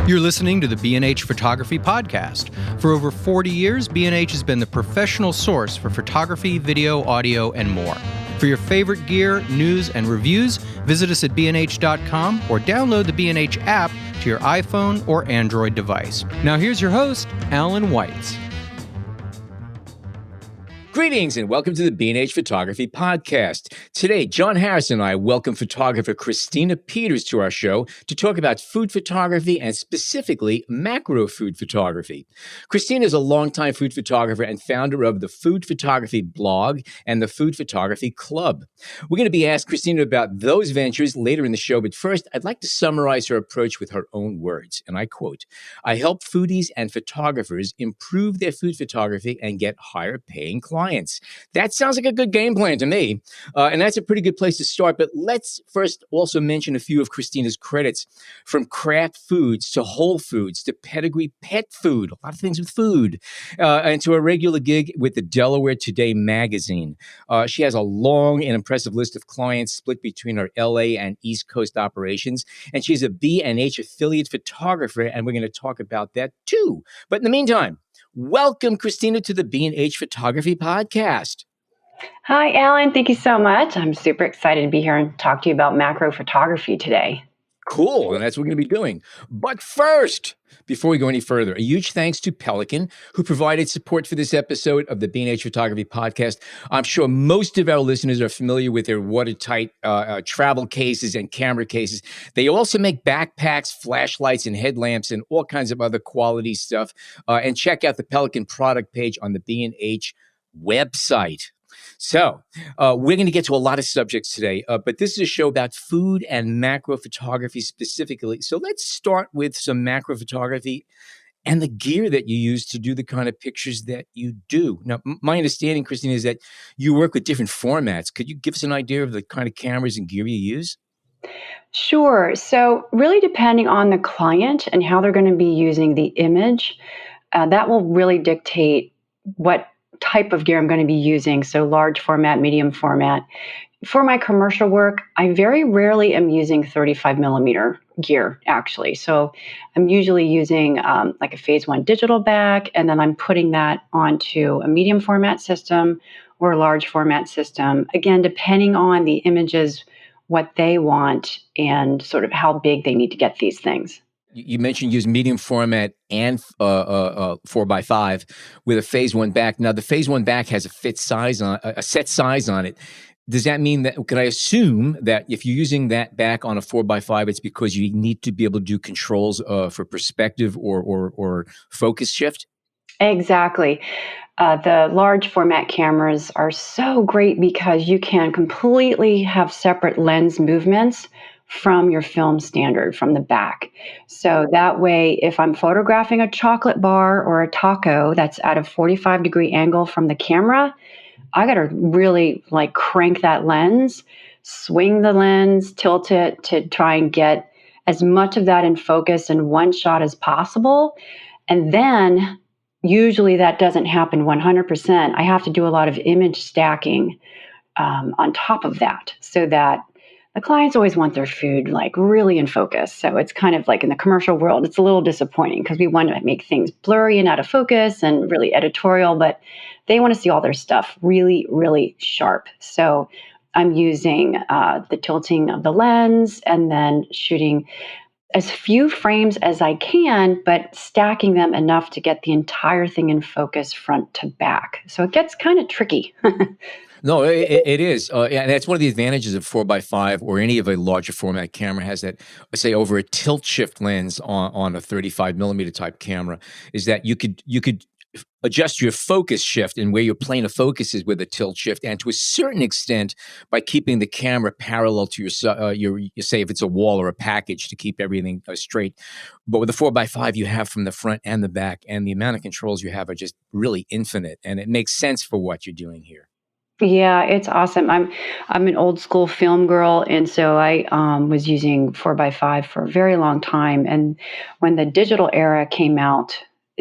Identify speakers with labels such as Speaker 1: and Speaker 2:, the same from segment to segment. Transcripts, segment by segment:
Speaker 1: You're listening to the B&H Photography Podcast. For over 40 years, B&H has been the professional source for photography, video, audio, and more. For your favorite gear, news, and reviews, visit us at bnh.com or download the B&H app to your iPhone or Android device. Now here's your host, Alan Weitz.
Speaker 2: Greetings and welcome to the B&H Photography Podcast. Today, John Harris and I welcome photographer Christina Peters to our show to talk about food photography and specifically macro food photography. Christina is a longtime food photographer and founder of the Food Photography blog and the Food Photography Club. We're going to be asking Christina about those ventures later in the show, but first, I'd like to summarize her approach with her own words, and I quote, "I help foodies and photographers improve their food photography and get higher paying clients." That sounds like a good game plan to me, and that's a pretty good place to start. But let's first also mention a few of Christina's credits, from craft foods to whole foods to pedigree pet food, a lot of things with food, and to a regular gig with the Delaware Today magazine. She has a long and impressive list of clients split between her LA and East Coast operations, and she's a B&H affiliate photographer, and we're going to talk about that too. But in the meantime, welcome, Christina, to the B&H Photography Podcast.
Speaker 3: Hi, Alan. Thank you so much. I'm super excited to be here and talk to you about macro photography today.
Speaker 2: Cool, and that's what we're going to be doing. But first, before we go any further, a huge thanks to Pelican, who provided support for this episode of the B&H Photography Podcast. I'm sure most of our listeners are familiar with their watertight travel cases and camera cases. They also make backpacks, flashlights, and headlamps, and all kinds of other quality stuff. And check out the Pelican product page on the B&H website. So we're going to get to a lot of subjects today, but this is a show about food and macro photography specifically. So let's start with some macro photography and the gear that you use to do the kind of pictures that you do. Now, my understanding, Christina, is that you work with different formats. Could you give us an idea of the kind of cameras and gear you use?
Speaker 3: Sure. So really depending on the client and how they're going to be using the image, that will really dictate what type of gear I'm going to be using. So large format, medium format. For my commercial work, I very rarely am using 35 millimeter gear, actually. So I'm usually using like a phase 1 digital back, and then I'm putting that onto a medium format system or a large format system. Again, depending on the images, what they want, and sort of how big they need to get these things.
Speaker 2: You mentioned use medium format and 4x5 with a phase 1 back. Now, the phase 1 back has a set size on it. Does that mean that, could I assume that if you're using that back on a 4x5, it's because you need to be able to do controls for perspective or focus shift?
Speaker 3: Exactly. The large format cameras are so great because you can completely have separate lens movements from your film standard, from the back. So that way, if I'm photographing a chocolate bar or a taco that's at a 45-degree angle from the camera, I got to really crank that lens, swing the lens, tilt it to try and get as much of that in focus in one shot as possible. And then usually that doesn't happen 100%. I have to do a lot of image stacking on top of that, so that the clients always want their food really in focus. So it's kind of like in the commercial world, it's a little disappointing because we want to make things blurry and out of focus and really editorial, but they want to see all their stuff really, really sharp. So I'm using the tilting of the lens and then shooting as few frames as I can, but stacking them enough to get the entire thing in focus front to back. So it gets kind of tricky.
Speaker 2: No, it is. And that's one of the advantages of 4x5 or any of a larger format camera has that, say, over a tilt shift lens on a 35 millimeter type camera, is that you could adjust your focus shift and where your plane of focus is with a tilt shift, and to a certain extent by keeping the camera parallel to your say if it's a wall or a package, to keep everything straight. But with the 4x5, you have from the front and the back, and the amount of controls you have are just really infinite, and it makes sense for what you're doing here.
Speaker 3: Yeah, it's awesome. I'm an old school film girl, and so I was using 4x5 for a very long time. And when the digital era came out,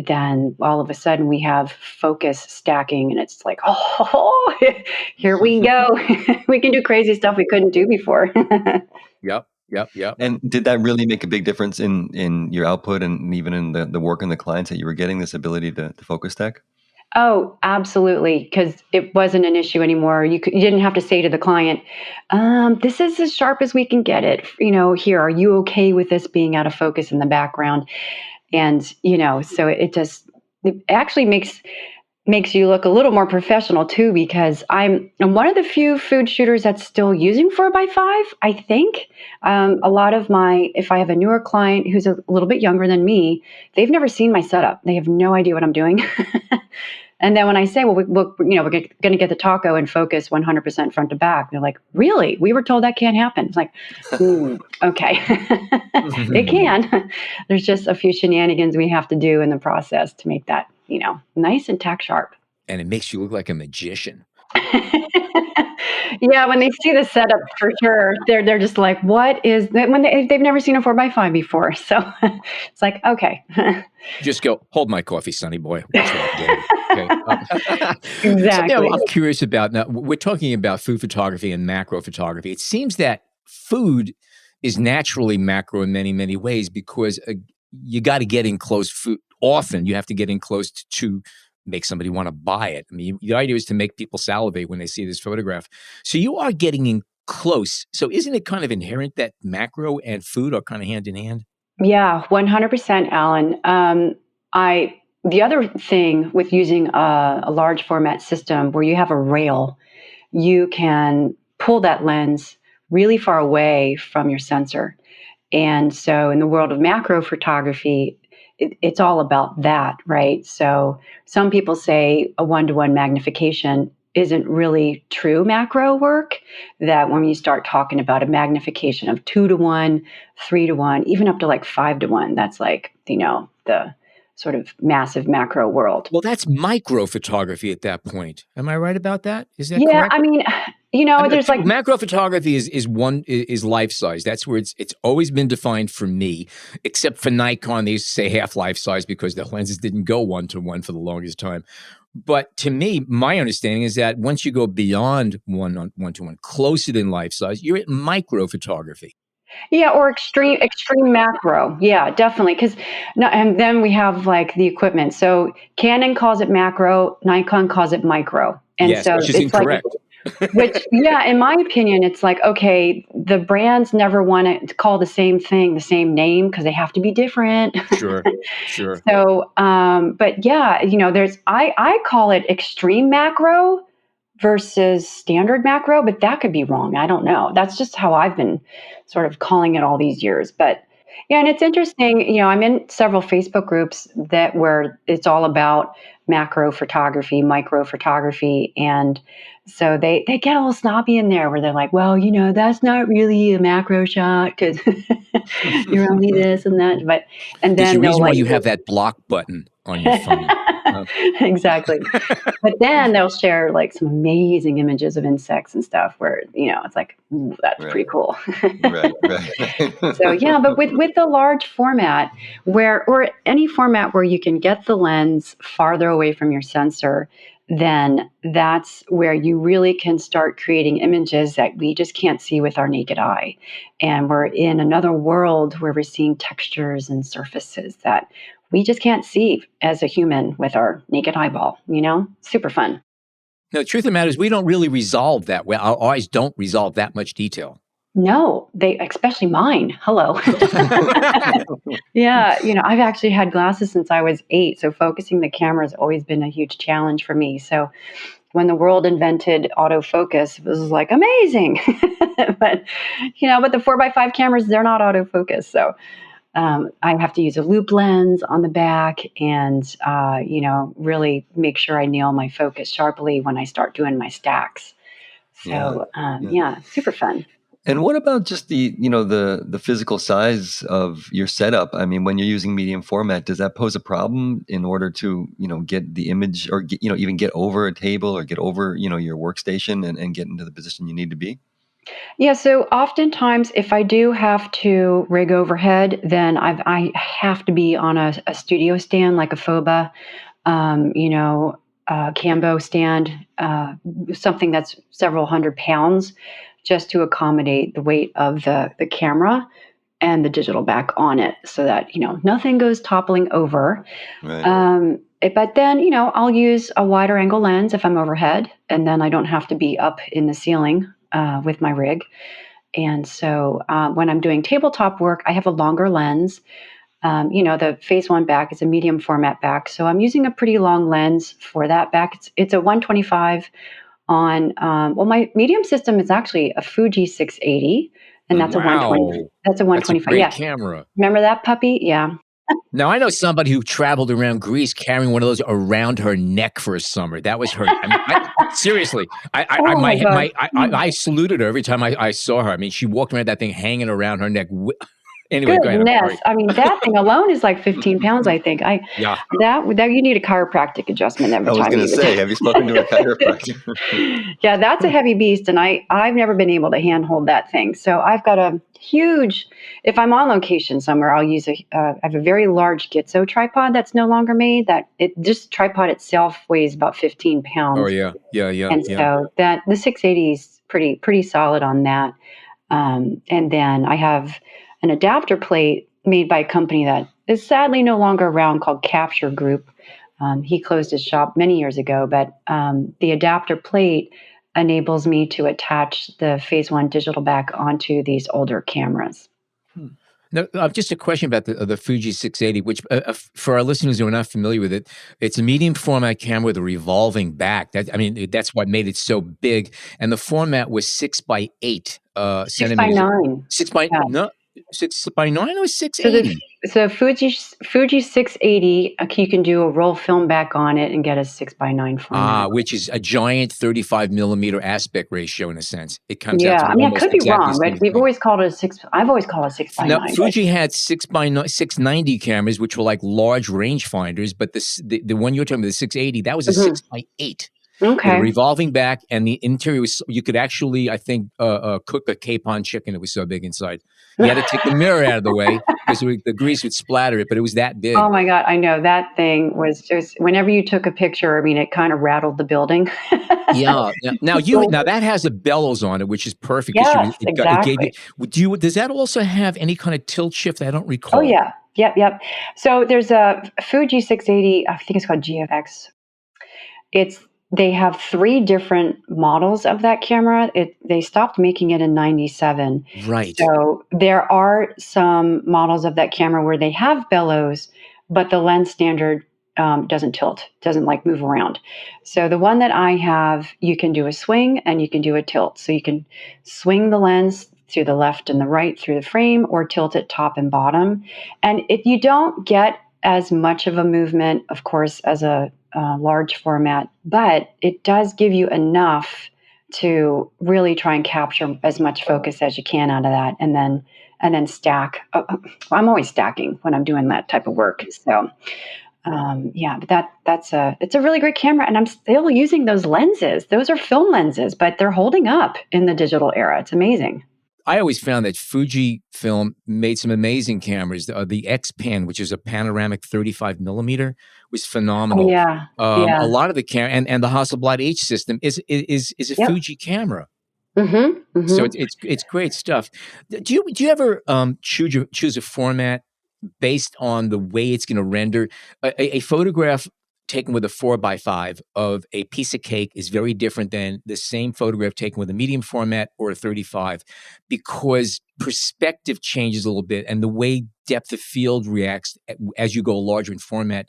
Speaker 3: then all of a sudden we have focus stacking, and it's like, oh, here we go. We can do crazy stuff we couldn't do before.
Speaker 2: Yep. Yep.
Speaker 4: And did that really make a big difference in your output and even in the work and the clients that you were getting, this ability to focus tech?
Speaker 3: Oh, absolutely, because it wasn't an issue anymore. You didn't have to say to the client, "This is as sharp as we can get it." Here, are you okay with this being out of focus in the background? And so it actually makes you look a little more professional too, because I'm one of the few food shooters that's still using 4x5. I think a lot of if I have a newer client who's a little bit younger than me, they've never seen my setup. They have no idea what I'm doing. And then when I say, well, we're going to get the taco and focus 100% front to back, they're like, really? We were told that can't happen. It's like, okay, it can. There's just a few shenanigans we have to do in the process to make that, nice and tack sharp.
Speaker 2: And it makes you look like a magician.
Speaker 3: Yeah, when they see the setup, for sure, they're just like, "What is that?" When they've never seen a 4x5 before, so it's like, okay,
Speaker 2: Just go, hold my coffee, Sonny boy. Watch what I'm doing. Okay.
Speaker 3: exactly.
Speaker 2: Something I'm curious about now. We're talking about food photography and macro photography. It seems that food is naturally macro in many, many ways because you got to get in close food. Often you have to get in close to make somebody want to buy it. I mean, the idea is to make people salivate when they see this photograph. So you are getting in close. So isn't it kind of inherent that macro and food are kind of hand in hand?
Speaker 3: Yeah, 100%, Alan. The other thing with using a large format system where you have a rail, you can pull that lens really far away from your sensor. And so in the world of macro photography, it's all about that, right? So some people say a 1-to-1 magnification isn't really true macro work, that when you start talking about a magnification of 2-to-1, 3-to-1, even up to like 5-to-1, that's like, the sort of massive macro world.
Speaker 2: Well, that's micro photography at that point. Am I right about that? Is that
Speaker 3: Yeah,
Speaker 2: correct?
Speaker 3: I mean, there's like
Speaker 2: macro photography is life size. That's where it's always been defined for me, except for Nikon. They used to say half life size because the lenses didn't go 1-to-1 for the longest time. But to me, my understanding is that once you go beyond 1-to-1, closer than life size, you're at micro photography.
Speaker 3: Yeah, or extreme macro. Yeah, definitely. And then we have like the equipment. So Canon calls it macro, Nikon calls it micro. And
Speaker 2: Yes,
Speaker 3: so
Speaker 2: which is
Speaker 3: it's
Speaker 2: incorrect.
Speaker 3: yeah, in my opinion, it's like, okay, the brands never want to call the same thing the same name because they have to be different.
Speaker 2: Sure.
Speaker 3: So, but yeah, I call it extreme macro versus standard macro, but that could be wrong. I don't know. That's just how I've been sort of calling it all these years. But yeah, and it's interesting, I'm in several Facebook groups where it's all about macro photography, micro photography. And so they get a little snobby in there where they're like, well, that's not really a macro shot because you're only this and that. And
Speaker 2: There's
Speaker 3: then
Speaker 2: a
Speaker 3: they'll
Speaker 2: reason why
Speaker 3: like,
Speaker 2: you have that block button on your phone.
Speaker 3: Exactly. But then they'll share like some amazing images of insects and stuff where, it's like, ooh, that's pretty cool.
Speaker 4: Right.
Speaker 3: So yeah, but with the large format or any format where you can get the lens farther away from your sensor, then that's where you really can start creating images that we just can't see with our naked eye. And we're in another world where we're seeing textures and surfaces that we just can't see as a human with our naked eyeball, Super fun.
Speaker 2: No, the truth of the matter is we don't really resolve that. Well, our eyes don't resolve that much detail.
Speaker 3: No, especially mine. Hello. Yeah, I've actually had glasses since I was 8, so focusing the camera has always been a huge challenge for me. So when the world invented autofocus, it was like amazing. but the 4x5 cameras, they're not autofocus. So I have to use a loop lens on the back and, really make sure I nail my focus sharply when I start doing my stacks. So, super fun.
Speaker 4: And what about just the physical size of your setup? I mean, when you're using medium format, does that pose a problem in order to, get the image or even get over a table or get over, your workstation and get into the position you need to be?
Speaker 3: Yeah, so oftentimes if I do have to rig overhead, then I have to be on a studio stand like a FOBA, Cambo stand, something that's several hundred pounds just to accommodate the weight of the camera and the digital back on it so that, nothing goes toppling over.
Speaker 4: Right.
Speaker 3: But then, I'll use a wider angle lens if I'm overhead, and then I don't have to be up in the ceiling with my rig. And so when I'm doing tabletop work, I have a longer lens. The phase one back is a medium format back. So I'm using a pretty long lens for that back. It's a 125 on, my medium system is actually a Fuji 680, and that's a 120.
Speaker 2: Wow.
Speaker 3: That's a
Speaker 2: That's a
Speaker 3: 125.
Speaker 2: great
Speaker 3: Yeah.
Speaker 2: camera.
Speaker 3: Remember that puppy? Yeah.
Speaker 2: Now, I know somebody who traveled around Greece carrying one of those around her neck for a summer. That was her. Seriously,
Speaker 3: Oh my gosh.
Speaker 2: I saluted her every time I saw her. I mean, she walked around that thing hanging around her neck. Anyway, go ahead. I'm sorry.
Speaker 3: Goodness. I mean, that thing alone is like 15 pounds, I think.
Speaker 2: Yeah.
Speaker 3: That you need a chiropractic adjustment every
Speaker 4: I was
Speaker 3: time.
Speaker 4: going to say, have you spoken to a chiropractor?
Speaker 3: Yeah, that's a heavy beast, and I've never been able to handhold that thing. So I've got a huge. If I'm on location somewhere, I'll use I have a very large Gitzo tripod that's no longer made. Just tripod itself weighs about 15 pounds.
Speaker 2: Oh yeah.
Speaker 3: And so that the 680 is pretty solid on that. And then I have an adapter plate made by a company that is sadly no longer around called Capture Group. He closed his shop many years ago, but the adapter plate enables me to attach the phase one digital back onto these older cameras.
Speaker 2: Now, just a question about the Fuji 680, which for our listeners who are not familiar with it, it's a medium format camera with a revolving back. That's what made it so big. And the format was 6x8
Speaker 3: 6
Speaker 2: centimeters.
Speaker 3: by 9.
Speaker 2: 6x9 or 680?
Speaker 3: So Fuji 680, you can do a roll film back on it and get a 6x9 format.
Speaker 2: Which is a giant 35 millimeter aspect ratio in a sense. It comes out to
Speaker 3: I mean, I
Speaker 2: almost
Speaker 3: could be
Speaker 2: exactly
Speaker 3: wrong,
Speaker 2: the same
Speaker 3: but we've
Speaker 2: thing.
Speaker 3: always called it a 6. I've always called it 6x9.
Speaker 2: Now, Fuji had 690 cameras, which were like large rangefinders, but the one you're talking about, the 680, that was a 6x8.
Speaker 3: Okay.
Speaker 2: With a revolving back, and the interior was, you could actually, I think, cook a capon chicken. It was so big inside. You had to take the mirror out of the way because the grease would splatter it, but it was that big.
Speaker 3: Oh my God, I know. That thing was just, whenever you took a picture, I mean, it kind of rattled the building.
Speaker 2: Yeah. Now that has a bellows on it, which is perfect.
Speaker 3: Yes,
Speaker 2: It
Speaker 3: exactly.
Speaker 2: gave you, does that also have any kind of tilt shift? I don't recall.
Speaker 3: Oh yeah. Yep. So there's a Fuji 680, I think it's called GFX. They have 3 different models of that camera. They stopped making it in 97.
Speaker 2: Right.
Speaker 3: So there are some models of that camera where they have bellows, but the lens standard doesn't tilt, doesn't like move around. So the one that I have, you can do a swing and you can do a tilt. So you can swing the lens to the left and the right through the frame, or tilt it top and bottom. And you don't get as much of a movement, of course, as a large format, but it does give you enough to really try and capture as much focus as you can out of that, and then stack. I'm always stacking when I'm doing that type of work. So but it's a really great camera, and I'm still using those lenses. Those are film lenses, but they're holding up in the digital era. It's amazing.
Speaker 2: I always found that Fujifilm made some amazing cameras. The X-Pan, which is a panoramic 35 millimeter, was phenomenal.
Speaker 3: Oh, yeah.
Speaker 2: A lot of the camera and the Hasselblad H system is a Fuji camera.
Speaker 3: Mm-hmm.
Speaker 2: So it's great stuff. Do you ever choose a format based on the way it's going to render? A photograph taken with a 4x5 of a piece of cake is very different than the same photograph taken with a medium format or a 35, because perspective changes a little bit and the way depth of field reacts as you go larger in format.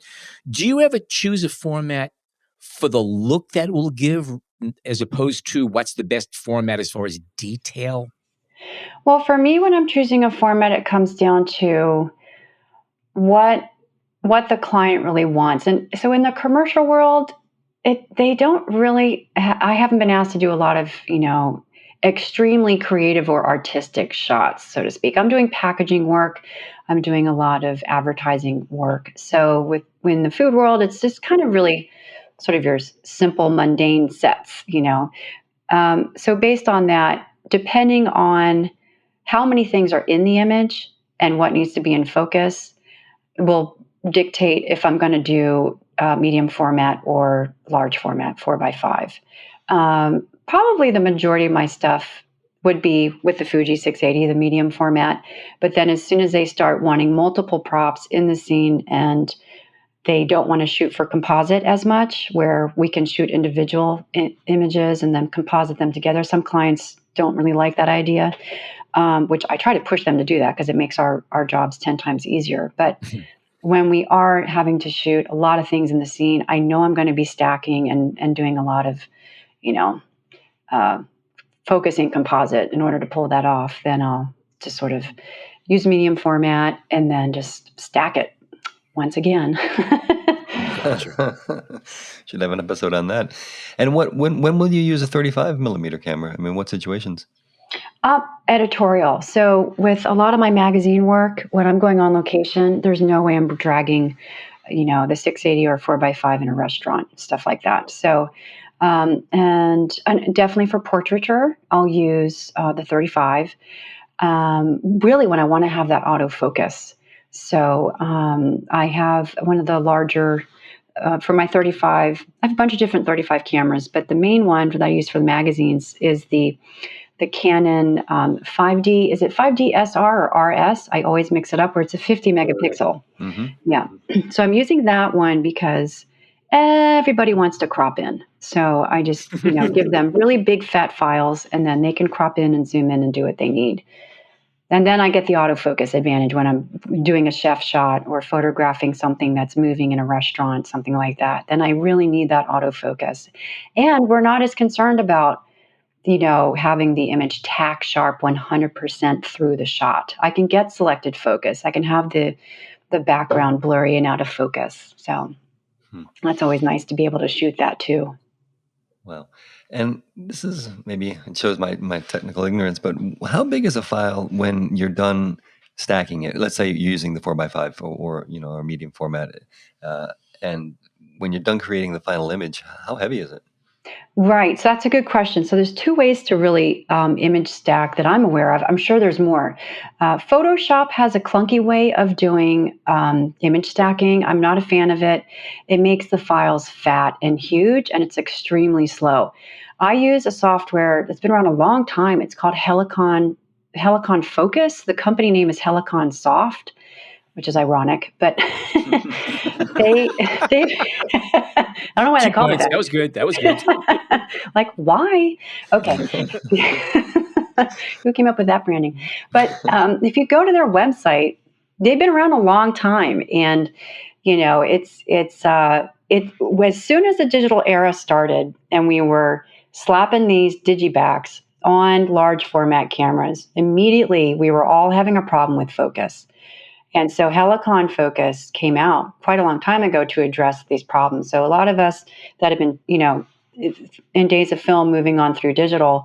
Speaker 2: Do you ever choose a format for the look that it will give, as opposed to what's the best format as far as detail?
Speaker 3: Well, for me, when I'm choosing a format, it comes down to what the client really wants. And so in the commercial world, they don't really, I haven't been asked to do a lot of, extremely creative or artistic shots, so to speak. I'm doing packaging work. I'm doing a lot of advertising work. So in the food world, it's just kind of really sort of your simple, mundane sets, So based on that, depending on how many things are in the image and what needs to be in focus, will dictate if I'm going to do medium format or large format, 4x5. Probably the majority of my stuff would be with the Fuji 680, the medium format. But then as soon as they start wanting multiple props in the scene and they don't want to shoot for composite as much, where we can shoot individual images and then composite them together. Some clients don't really like that idea, which I try to push them to do that because it makes our jobs 10 times easier. But when we are having to shoot a lot of things in the scene, I know I'm going to be stacking and doing a lot of, focusing composite in order to pull that off. Then I'll just sort of use medium format and then just stack it once again.
Speaker 4: Should have an episode on that. And when will you use a 35 millimeter camera? I mean, what situations?
Speaker 3: Editorial. So with a lot of my magazine work, when I'm going on location, there's no way I'm dragging, the 680 or 4x5 in a restaurant, stuff like that. So, and definitely for portraiture, I'll use the 35. Really, when I want to have that autofocus. So I have one of the larger, for my 35, I have a bunch of different 35 cameras, but the main one that I use for the magazines is the Canon 5D. Is it 5D SR or RS? I always mix it up, where it's a 50 megapixel.
Speaker 4: Mm-hmm.
Speaker 3: Yeah. So I'm using that one because everybody wants to crop in. So I just give them really big fat files, and then they can crop in and zoom in and do what they need. And then I get the autofocus advantage when I'm doing a chef shot or photographing something that's moving in a restaurant, something like that. Then I really need that autofocus. And we're not as concerned about, having the image tack sharp 100% through the shot. I can get selected focus. I can have the background blurry and out of focus. So that's always nice to be able to shoot that too.
Speaker 4: Well, and this is maybe it shows my technical ignorance, but how big is a file when you're done stacking it? Let's say you're using the 4x5 or a medium format, and when you're done creating the final image, how heavy is it?
Speaker 3: Right. So that's a good question. So there's two ways to really image stack that I'm aware of. I'm sure there's more. Photoshop has a clunky way of doing image stacking. I'm not a fan of it. It makes the files fat and huge, and it's extremely slow. I use a software that's been around a long time. It's called Helicon Focus. The company name is Helicon Soft, which is ironic, but they I don't know why they call it that.
Speaker 2: That was good. That was good.
Speaker 3: Like, why? Okay. Who came up with that branding? But if you go to their website, they've been around a long time. And, as soon as the digital era started and we were slapping these digibacks on large format cameras, immediately we were all having a problem with focus. And so Helicon Focus came out quite a long time ago to address these problems. So a lot of us that have been, in days of film moving on through digital,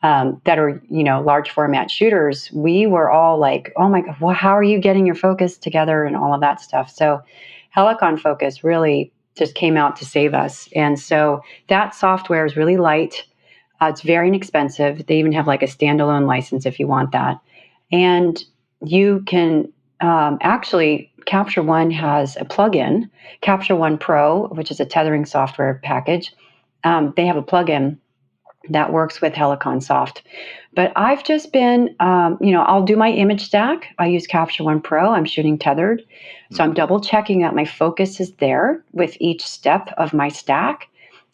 Speaker 3: that are, large format shooters, we were all like, oh my God, well, how are you getting your focus together and all of that stuff? So Helicon Focus really just came out to save us. And so that software is really light. It's very inexpensive. They even have like a standalone license if you want that. And you can actually, Capture One has a plugin, Capture One Pro, which is a tethering software package. They have a plugin that works with Helicon Soft. But I've just been, I'll do my image stack. I use Capture One Pro. I'm shooting tethered. So I'm double checking that my focus is there with each step of my stack.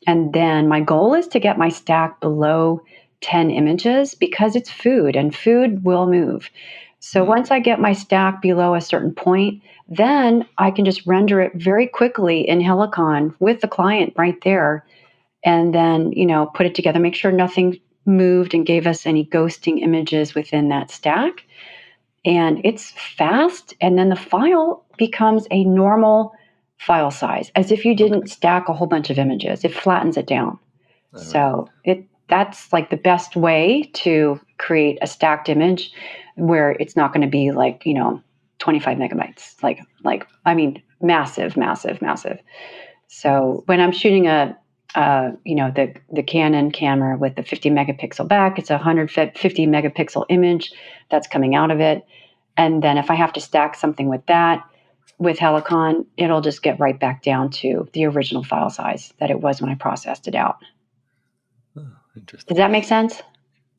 Speaker 3: And then my goal is to get my stack below 10 images because it's food and food will move. So once I get my stack below a certain point, then I can just render it very quickly in Helicon with the client right there. And then, put it together, make sure nothing moved and gave us any ghosting images within that stack. And it's fast. And then the file becomes a normal file size, as if you didn't stack a whole bunch of images. It flattens it down. Right. So that's like the best way to create a stacked image where it's not going to be like, 25 megabytes, massive, massive, massive. So when I'm shooting the Canon camera with the 50 megapixel back, it's a 150 megapixel image that's coming out of it. And then if I have to stack something with that, with Helicon, it'll just get right back down to the original file size that it was when I processed it out.
Speaker 4: Oh, interesting.
Speaker 3: Does that make sense?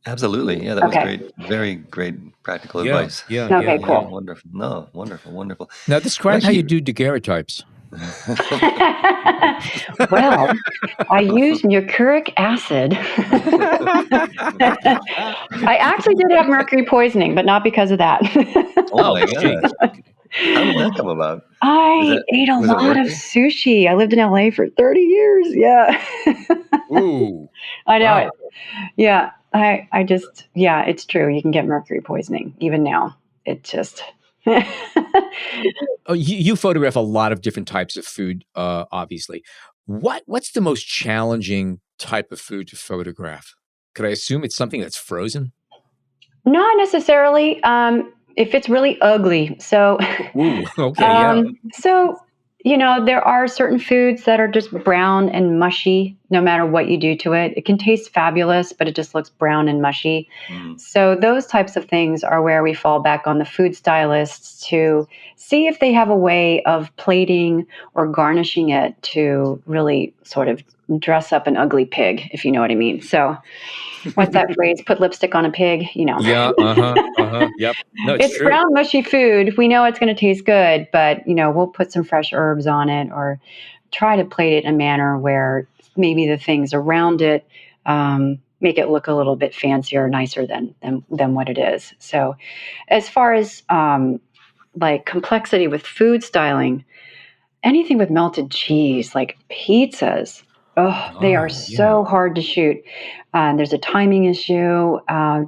Speaker 4: Absolutely. Yeah, that was
Speaker 3: Okay.
Speaker 4: great. Very great practical
Speaker 2: Yeah,
Speaker 4: advice.
Speaker 2: yeah,
Speaker 3: Okay,
Speaker 2: yeah,
Speaker 4: Yeah,
Speaker 2: yeah.
Speaker 3: cool.
Speaker 4: wonderful. No, wonderful, wonderful.
Speaker 2: Now
Speaker 4: Well,
Speaker 2: describe how you
Speaker 4: actually,
Speaker 2: do daguerreotypes.
Speaker 3: Well, I use muriatic acid. I actually did have mercury poisoning, but not because of that.
Speaker 4: oh
Speaker 2: Oh,
Speaker 4: my
Speaker 2: gee.
Speaker 4: gosh. How did that come about? Is
Speaker 3: I
Speaker 4: that
Speaker 3: ate a
Speaker 4: was it
Speaker 3: lot of
Speaker 4: working?
Speaker 3: sushi. I lived in LA for 30 years. Yeah.
Speaker 2: Ooh,
Speaker 3: I know it.
Speaker 2: wow.
Speaker 3: Yeah. I just, yeah, it's true. You can get mercury poisoning even now. It just,
Speaker 2: Oh, you photograph a lot of different types of food, obviously. What's the most challenging type of food to photograph? Could I assume it's something that's frozen?
Speaker 3: not necessarily. If it's really ugly. So,
Speaker 2: Ooh, okay, yeah.
Speaker 3: so there are certain foods that are just brown and mushy no matter what you do to it. It can taste fabulous, but it just looks brown and mushy.
Speaker 4: Mm.
Speaker 3: So those types of things are where we fall back on the food stylists to see if they have a way of plating or garnishing it to really sort of dress up an ugly pig, if you know what I mean. So what's that phrase? Put lipstick on a pig,
Speaker 2: Yeah, uh-huh, uh-huh. Yep. No, it's
Speaker 3: It's
Speaker 2: true.
Speaker 3: brown, mushy food. We know it's going to taste good, but we'll put some fresh herbs on it or try to plate it in a manner where maybe the things around it make it look a little bit fancier, nicer than what it is. So, as far as like complexity with food styling, anything with melted cheese, like pizzas, oh, they are
Speaker 2: Oh, yeah.
Speaker 3: so hard to shoot. There's a timing issue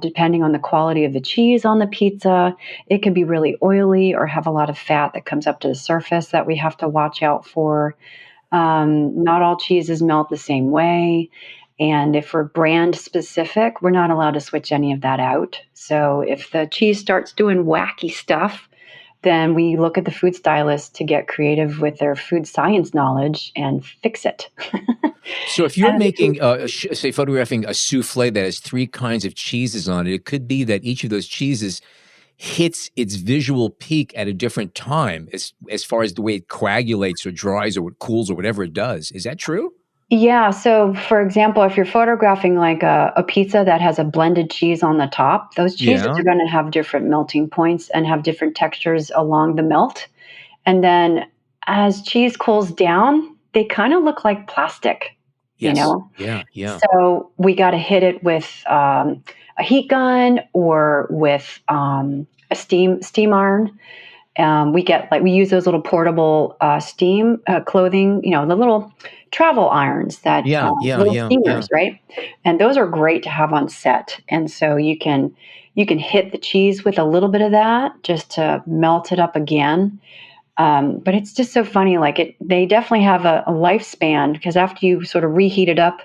Speaker 3: depending on the quality of the cheese on the pizza. It can be really oily or have a lot of fat that comes up to the surface that we have to watch out for. Not all cheeses melt the same way. And if we're brand specific, we're not allowed to switch any of that out. So if the cheese starts doing wacky stuff, then we look at the food stylist to get creative with their food science knowledge and fix it.
Speaker 2: So if you're
Speaker 3: And
Speaker 2: making, say, photographing a souffle that has three kinds of cheeses on it, it could be that each of those cheeses hits its visual peak at a different time as far as the way it coagulates or dries or cools or whatever it does. Is that true?
Speaker 3: yeah, so for example, if you're photographing like a pizza that has a blended cheese on the top, those cheeses
Speaker 2: Yeah.
Speaker 3: are going to have different melting points and have different textures along the melt. And then as cheese cools down, they kind of look like plastic, you
Speaker 2: Yes.
Speaker 3: know?
Speaker 2: Yeah. Yeah.
Speaker 3: So we got to hit it with a heat gun or with a steam iron. We use those little portable steam clothing, the little travel irons that
Speaker 2: Yeah. Yeah.
Speaker 3: little
Speaker 2: Yeah. Yeah.
Speaker 3: steamers, right? And those are great to have on set. And so you can hit the cheese with a little bit of that just to melt it up again. But it's just so funny. They definitely have a lifespan because after you sort of reheat it up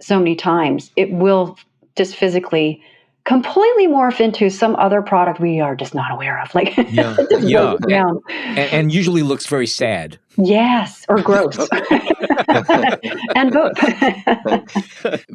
Speaker 3: so many times, it will just physically completely morph into some other product we are just not aware of. Like
Speaker 2: Yeah.
Speaker 3: it just
Speaker 2: Yeah.
Speaker 3: breaks down.
Speaker 2: And usually looks very sad.
Speaker 3: Yes, or gross, and both.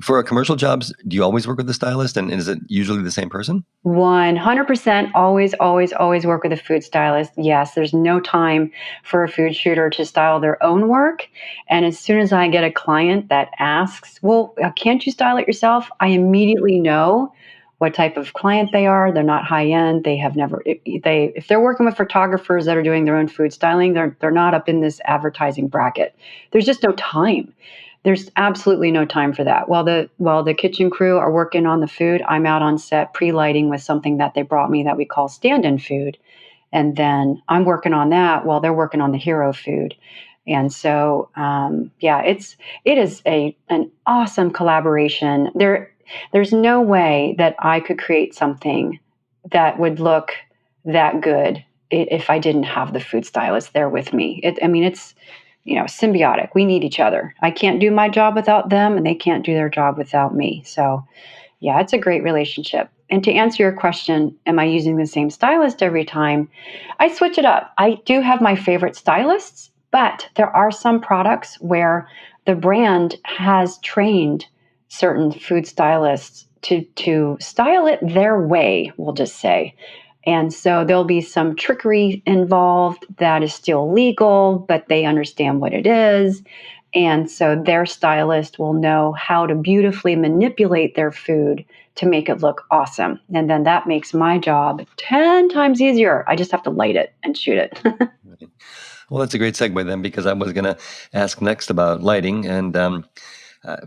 Speaker 4: For commercial jobs, do you always work with the stylist, and is it usually the same person?
Speaker 3: 100% always, always, always work with a food stylist. Yes, there's no time for a food shooter to style their own work. And as soon as I get a client that asks, well, can't you style it yourself? I immediately know what type of client they are. They're not high end. They have never, if they're working with photographers that are doing their own food styling, they're not up in this advertising bracket. There's just no time. There's absolutely no time for that. While the kitchen crew are working on the food, I'm out on set pre-lighting with something that they brought me that we call stand-in food. And then I'm working on that while they're working on the hero food. And so, yeah, it is an awesome collaboration. There's no way that I could create something that would look that good if I didn't have the food stylist there with me. It's symbiotic. We need each other. I can't do my job without them, and they can't do their job without me. So, yeah, it's a great relationship. And to answer your question, am I using the same stylist every time? I switch it up. I do have my favorite stylists, but there are some products where the brand has trained certain food stylists to style it their way, we'll just say. And so there'll be some trickery involved that is still legal, but they understand what it is. And so their stylist will know how to beautifully manipulate their food to make it look awesome. And then that makes my job 10 times easier. I just have to light it and shoot it.
Speaker 4: Well, that's a great segue then, because I was going to ask next about lighting. And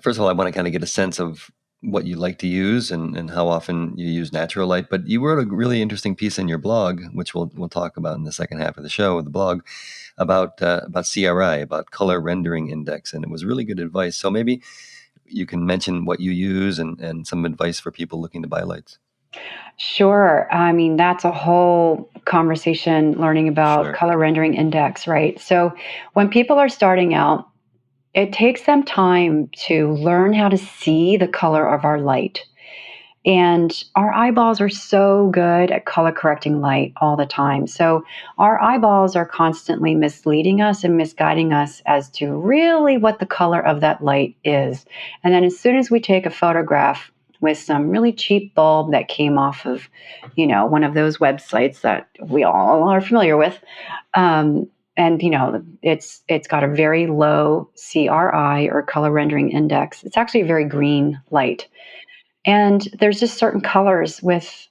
Speaker 4: first of all, I want to kind of get a sense of what you like to use and how often you use natural light. But you wrote a really interesting piece in your blog, which we'll talk about in the second half of the show, the blog, about CRI, about color rendering index. And it was really good advice. So maybe you can mention what you use and some advice for people looking to buy lights.
Speaker 3: Sure. I mean, that's a whole conversation learning about
Speaker 4: Sure.
Speaker 3: color rendering index, right? So when people are starting out, it takes them time to learn how to see the color of our light. And our eyeballs are so good at color correcting light all the time. So our eyeballs are constantly misleading us and misguiding us as to really what the color of that light is. And then as soon as we take a photograph with some really cheap bulb that came off of, one of those websites that we all are familiar with, and it's got a very low CRI, or color rendering index. It's actually a very green light. And there's just certain colors with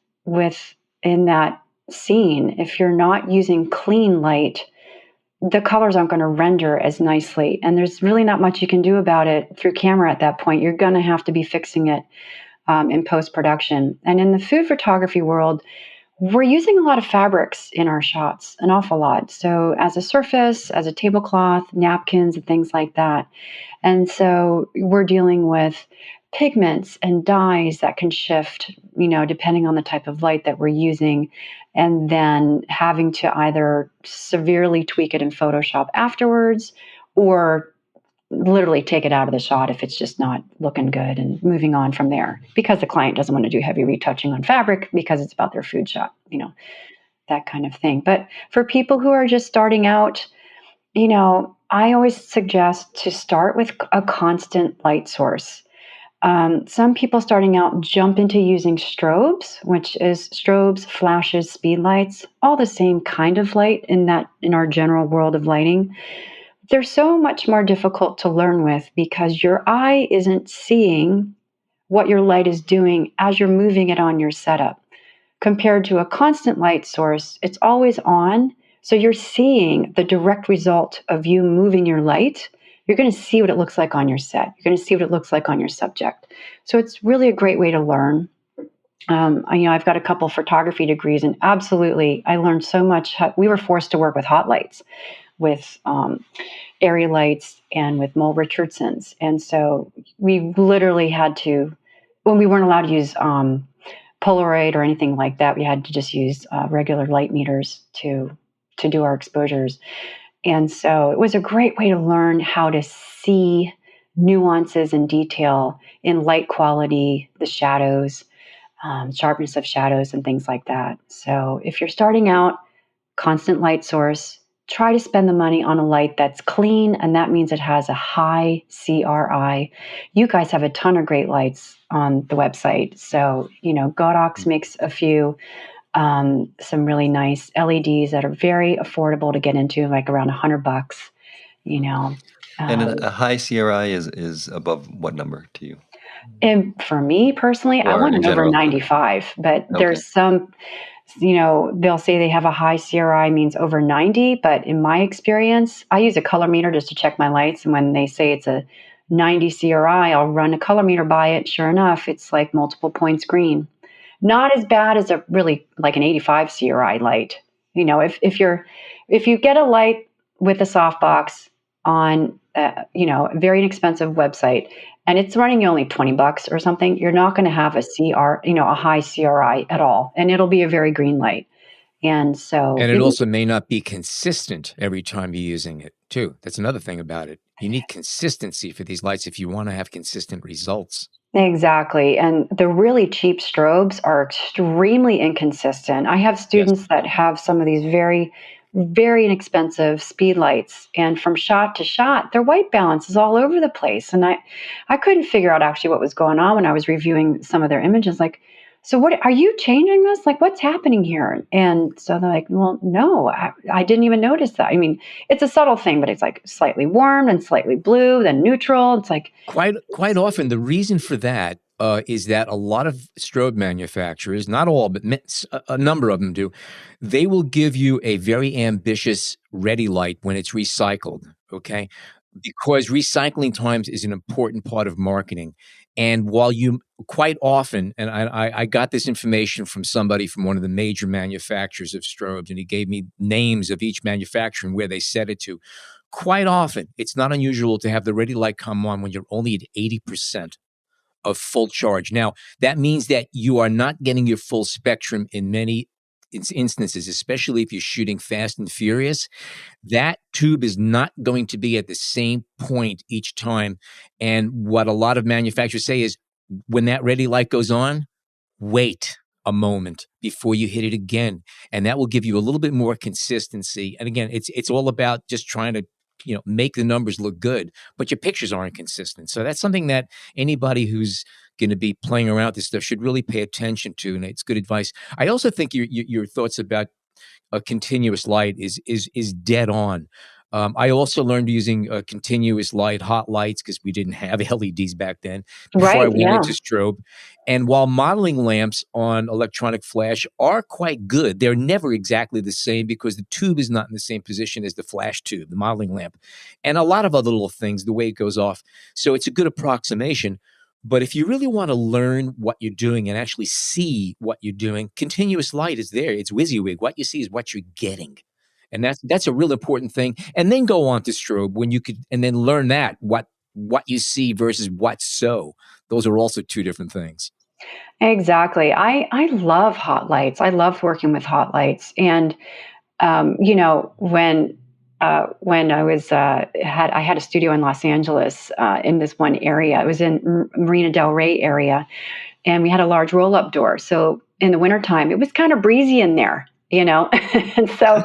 Speaker 3: in that scene. If you're not using clean light, the colors aren't going to render as nicely. And there's really not much you can do about it through camera at that point. You're going to have to be fixing it in post-production. And in the food photography world, we're using a lot of fabrics in our shots, an awful lot. So as a surface, as a tablecloth, napkins, and things like that. And so we're dealing with pigments and dyes that can shift, depending on the type of light that we're using, and then having to either severely tweak it in Photoshop afterwards, or literally take it out of the shot if it's just not looking good, and moving on from there, because the client doesn't want to do heavy retouching on fabric because it's about their food shot, that kind of thing. But for people who are just starting out, I always suggest to start with a constant light source. Some people starting out jump into using strobes, which is strobes, flashes, speed lights, all the same kind of light in our general world of lighting. They're so much more difficult to learn with because your eye isn't seeing what your light is doing as you're moving it on your setup. Compared to a constant light source, it's always on. So you're seeing the direct result of you moving your light. You're going to see what it looks like on your set. You're going to see what it looks like on your subject. So it's really a great way to learn. I've got a couple photography degrees, and absolutely, I learned so much. We were forced to work with hot lights, with area lights, and with Mole Richardsons. And so we literally had to, when we weren't allowed to use Polaroid or anything like that, we had to just use regular light meters to do our exposures. And so it was a great way to learn how to see nuances and detail in light quality, the shadows, sharpness of shadows, and things like that. So if you're starting out, constant light source, try to spend the money on a light that's clean, and that means it has a high CRI. You guys have a ton of great lights on the website. So, Godox makes a few, some really nice LEDs that are very affordable to get into, like around $100,
Speaker 4: And a high CRI is above what number to you?
Speaker 3: And for me personally, I
Speaker 4: Or
Speaker 3: want
Speaker 4: in
Speaker 3: an over
Speaker 4: general?
Speaker 3: 95, but
Speaker 4: Okay.
Speaker 3: there's some, they'll say they have a high CRI means over 90, but in my experience, I use a color meter just to check my lights. And when they say it's a 90 CRI, I'll run a color meter by it. Sure enough, it's like multiple points green. Not as bad as a really like an 85 CRI light. If you get a light with a softbox on a very inexpensive website, and it's running you only $20 or something, you're not going to have a high CRI at all, and it'll be a very green light. And so,
Speaker 2: And it also may not be consistent every time you're using it, too. That's another thing about it. You need consistency for these lights if you want to have consistent results.
Speaker 3: Exactly. And the really cheap strobes are extremely inconsistent. I have students that have some of these very, very inexpensive speed lights, and from shot to shot, their white balance is all over the place. And I couldn't figure out actually what was going on when I was reviewing some of their images. Like, so what are you changing this? Like, what's happening here? And so they're like, well, no, I didn't even notice that. I mean, it's a subtle thing, but it's like slightly warm and slightly blue, then neutral. It's like,
Speaker 2: Quite often, the reason for that is that a lot of strobe manufacturers, not all, but a number of them do, they will give you a very ambitious ready light when it's recycled, okay? Because recycling times is an important part of marketing. And while you quite often, and I got this information from somebody from one of the major manufacturers of strobes, and he gave me names of each manufacturer and where they set it to. Quite often, it's not unusual to have the ready light come on when you're only at 80% of full charge. Now, that means that you are not getting your full spectrum in many instances, especially if you're shooting Fast and Furious. That tube is not going to be at the same point each time. And what a lot of manufacturers say is when that ready light goes on, wait a moment before you hit it again. And that will give you a little bit more consistency. And again, it's all about just trying to make the numbers look good, but your pictures aren't consistent. So that's something that anybody who's going to be playing around with this stuff should really pay attention to. And it's good advice. I also think your thoughts about a continuous light is dead on. I also learned using a continuous light, hot lights, because we didn't have LEDs back then before I went into strobe. And while modeling lamps on electronic flash are quite good, they're never exactly the same because the tube is not in the same position as the flash tube, the modeling lamp, and a lot of other little things, the way it goes off. So it's a good approximation. But if you really want to learn what you're doing and actually see what you're doing, continuous light is there. It's WYSIWYG. What you see is what you're getting. And that's a real important thing. And then go on to strobe when you could, and then learn that what you see versus what's so. Those are also two different things.
Speaker 3: Exactly. I love hot lights. I love working with hot lights. And when I was I had a studio in Los Angeles in this one area. It was in Marina Del Rey area, and we had a large roll-up door. So in the wintertime, it was kind of breezy in there. And so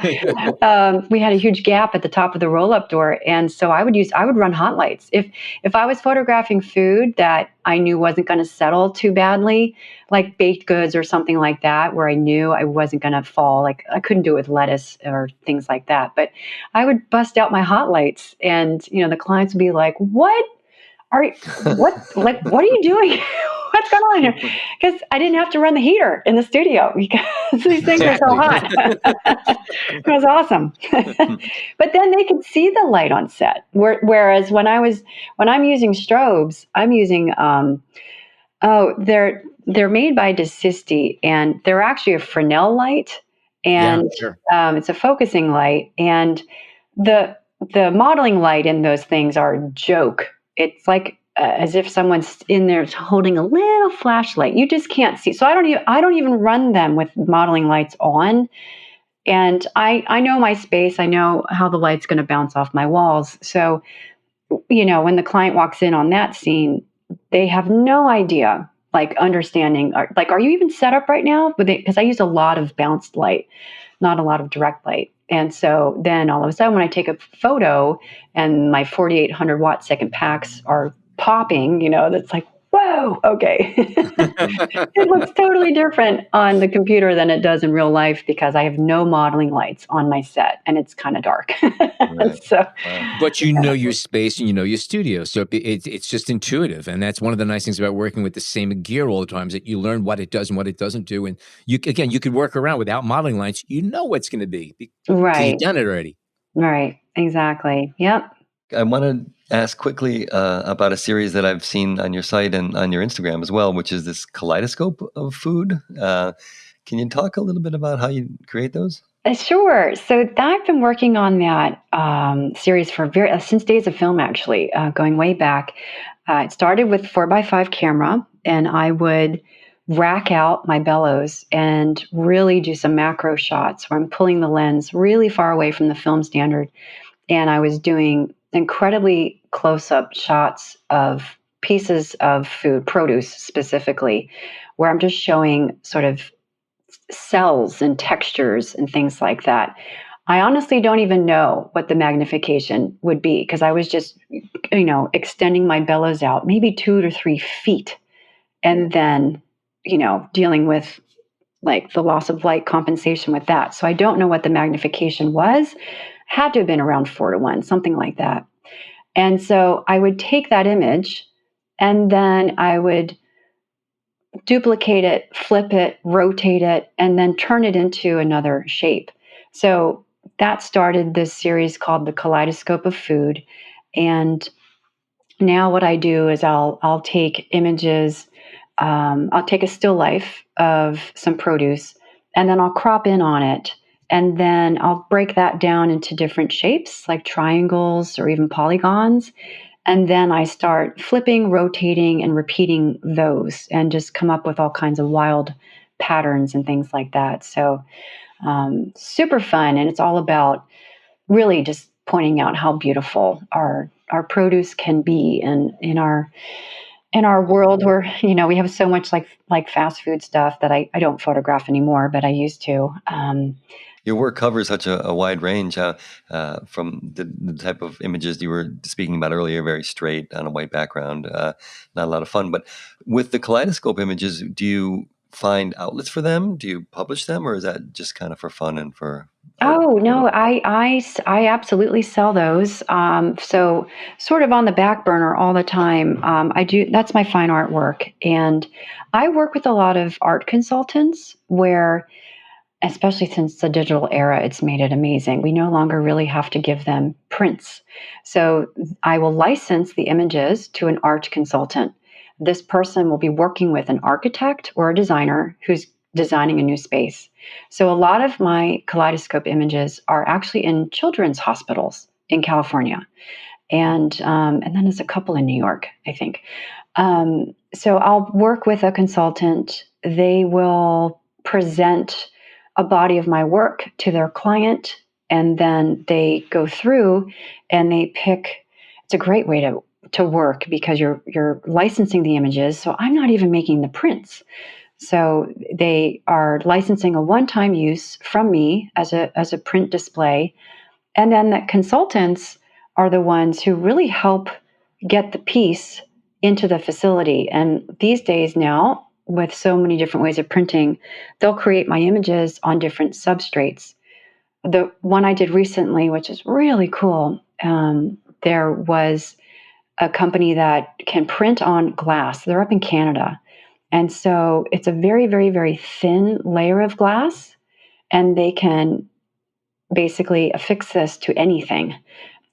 Speaker 3: we had a huge gap at the top of the roll-up door, and so I would run hot lights if I was photographing food that I knew wasn't going to settle too badly, like baked goods or something like that, where I knew I wasn't going to fall. Like I couldn't do it with lettuce or things like that, but I would bust out my hot lights, and the clients would be like, "What are you doing?" What's going on here? Because I didn't have to run the heater in the studio because these things are so hot. It was awesome. But then they could see the light on set. Whereas when I'm using strobes, I'm using they're made by Desisti, and they're actually a Fresnel light, and it's a focusing light, and the modeling light in those things are a joke. It's like as if someone's in there holding a little flashlight. You just can't see. So I don't even run them with modeling lights on. And I know my space. I know how the light's going to bounce off my walls. So, when the client walks in on that scene, they have no idea, understanding, are you even set up right now? Because I use a lot of bounced light, not a lot of direct light. And so then all of a sudden when I take a photo and my 4,800 watt second packs are popping, that's like, whoa, okay. It looks totally different on the computer than it does in real life because I have no modeling lights on my set and it's kind of dark.
Speaker 4: Right.
Speaker 3: So,
Speaker 2: but you know your space and you know your studio. So it's just intuitive. And that's one of the nice things about working with the same gear all the time is that you learn what it does and what it doesn't do. And you could work around without modeling lights. You know what's going to be because
Speaker 3: right.
Speaker 2: you've done it already.
Speaker 3: Right. Exactly. Yep.
Speaker 4: I want to ask quickly about a series that I've seen on your site and on your Instagram as well, which is this kaleidoscope of food. Can you talk a little bit about how you create those?
Speaker 3: Sure. So I've been working on that series for since days of film, actually, going way back. It started with 4x5 camera, and I would rack out my bellows and really do some macro shots where I'm pulling the lens really far away from the film standard. And I was doing incredibly close-up shots of pieces of food, produce specifically, where I'm just showing sort of cells and textures and things like that. I honestly don't even know what the magnification would be because I was just, extending my bellows out maybe 2 to 3 feet and then, dealing with like the loss of light compensation with that. So I don't know what the magnification was. Had to have been around 4:1, something like that. And so I would take that image and then I would duplicate it, flip it, rotate it, and then turn it into another shape. So that started this series called The Kaleidoscope of Food. And now what I do is I'll take images, I'll take a still life of some produce, and then I'll crop in on it. And then I'll break that down into different shapes, like triangles or even polygons. And then I start flipping, rotating, and repeating those and just come up with all kinds of wild patterns and things like that. So super fun. And it's all about really just pointing out how beautiful our produce can be in our world where, we have so much like fast food stuff that I don't photograph anymore, but I used to.
Speaker 4: Your work covers such a wide range from the type of images you were speaking about earlier, very straight on a white background, not a lot of fun. But with the kaleidoscope images, do you find outlets for them? Do you publish them, or is that just kind of for fun and for art?
Speaker 3: Oh no, I absolutely sell those. So sort of on the back burner all the time. I do, that's my fine art work, and I work with a lot of art consultants where, especially since the digital era, it's made it amazing. We no longer really have to give them prints. So I will license the images to an art consultant. This person will be working with an architect or a designer who's designing a new space. So a lot of my kaleidoscope images are actually in children's hospitals in California. And then there's a couple in New York, I think. So I'll work with a consultant. They will present a body of my work to their client, and then they go through and they pick. It's a great way to work because you're licensing the images. So I'm not even making the prints. So they are licensing a one-time use from me as a print display, and then the consultants are the ones who really help get the piece into the facility. And these days now, with so many different ways of printing, they'll create my images on different substrates. The one I did recently, which is really cool, there was a company that can print on glass. They're up in Canada. And so it's a very, very, very thin layer of glass, and they can basically affix this to anything.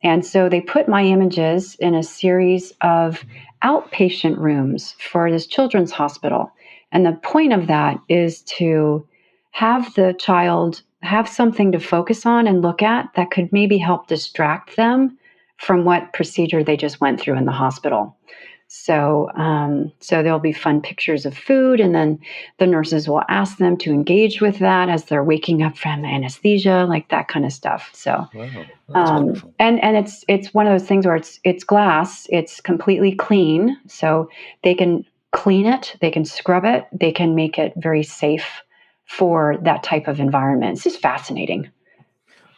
Speaker 3: And so they put my images in a series of outpatient rooms for this children's hospital. And the point of that is to have the child have something to focus on and look at that could maybe help distract them from what procedure they just went through in the hospital. So there'll be fun pictures of food, and then the nurses will ask them to engage with that as they're waking up from anesthesia, like that kind of stuff. So,
Speaker 4: Wow, that's wonderful.
Speaker 3: and it's one of those things where it's glass, it's completely clean, so they can clean it, they can scrub it, they can make it very safe for that type of environment. It's just fascinating.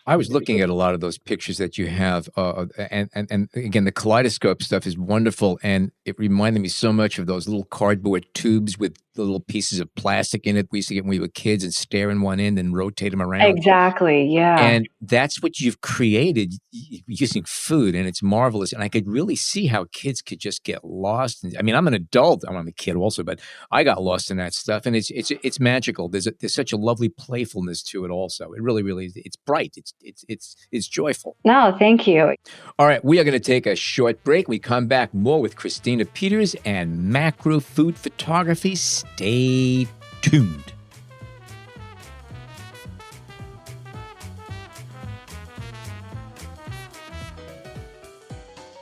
Speaker 2: I was looking at a lot of those pictures that you have, and again, the kaleidoscope stuff is wonderful, and it reminded me so much of those little cardboard tubes with the little pieces of plastic in it we used to get when we were kids and stare in one end and rotate them around.
Speaker 3: Exactly, yeah.
Speaker 2: And that's what you've created using food, and it's marvelous. And I could really see how kids could just get lost. I mean, I'm an adult. I'm a kid also, but I got lost in that stuff, and it's magical. There's such a lovely playfulness to it. Also, it really, really, it's bright. It's joyful.
Speaker 3: No, thank you.
Speaker 2: All right, we are going to take a short break. We come back more with Christina Peters and macro food photography. Stay tuned.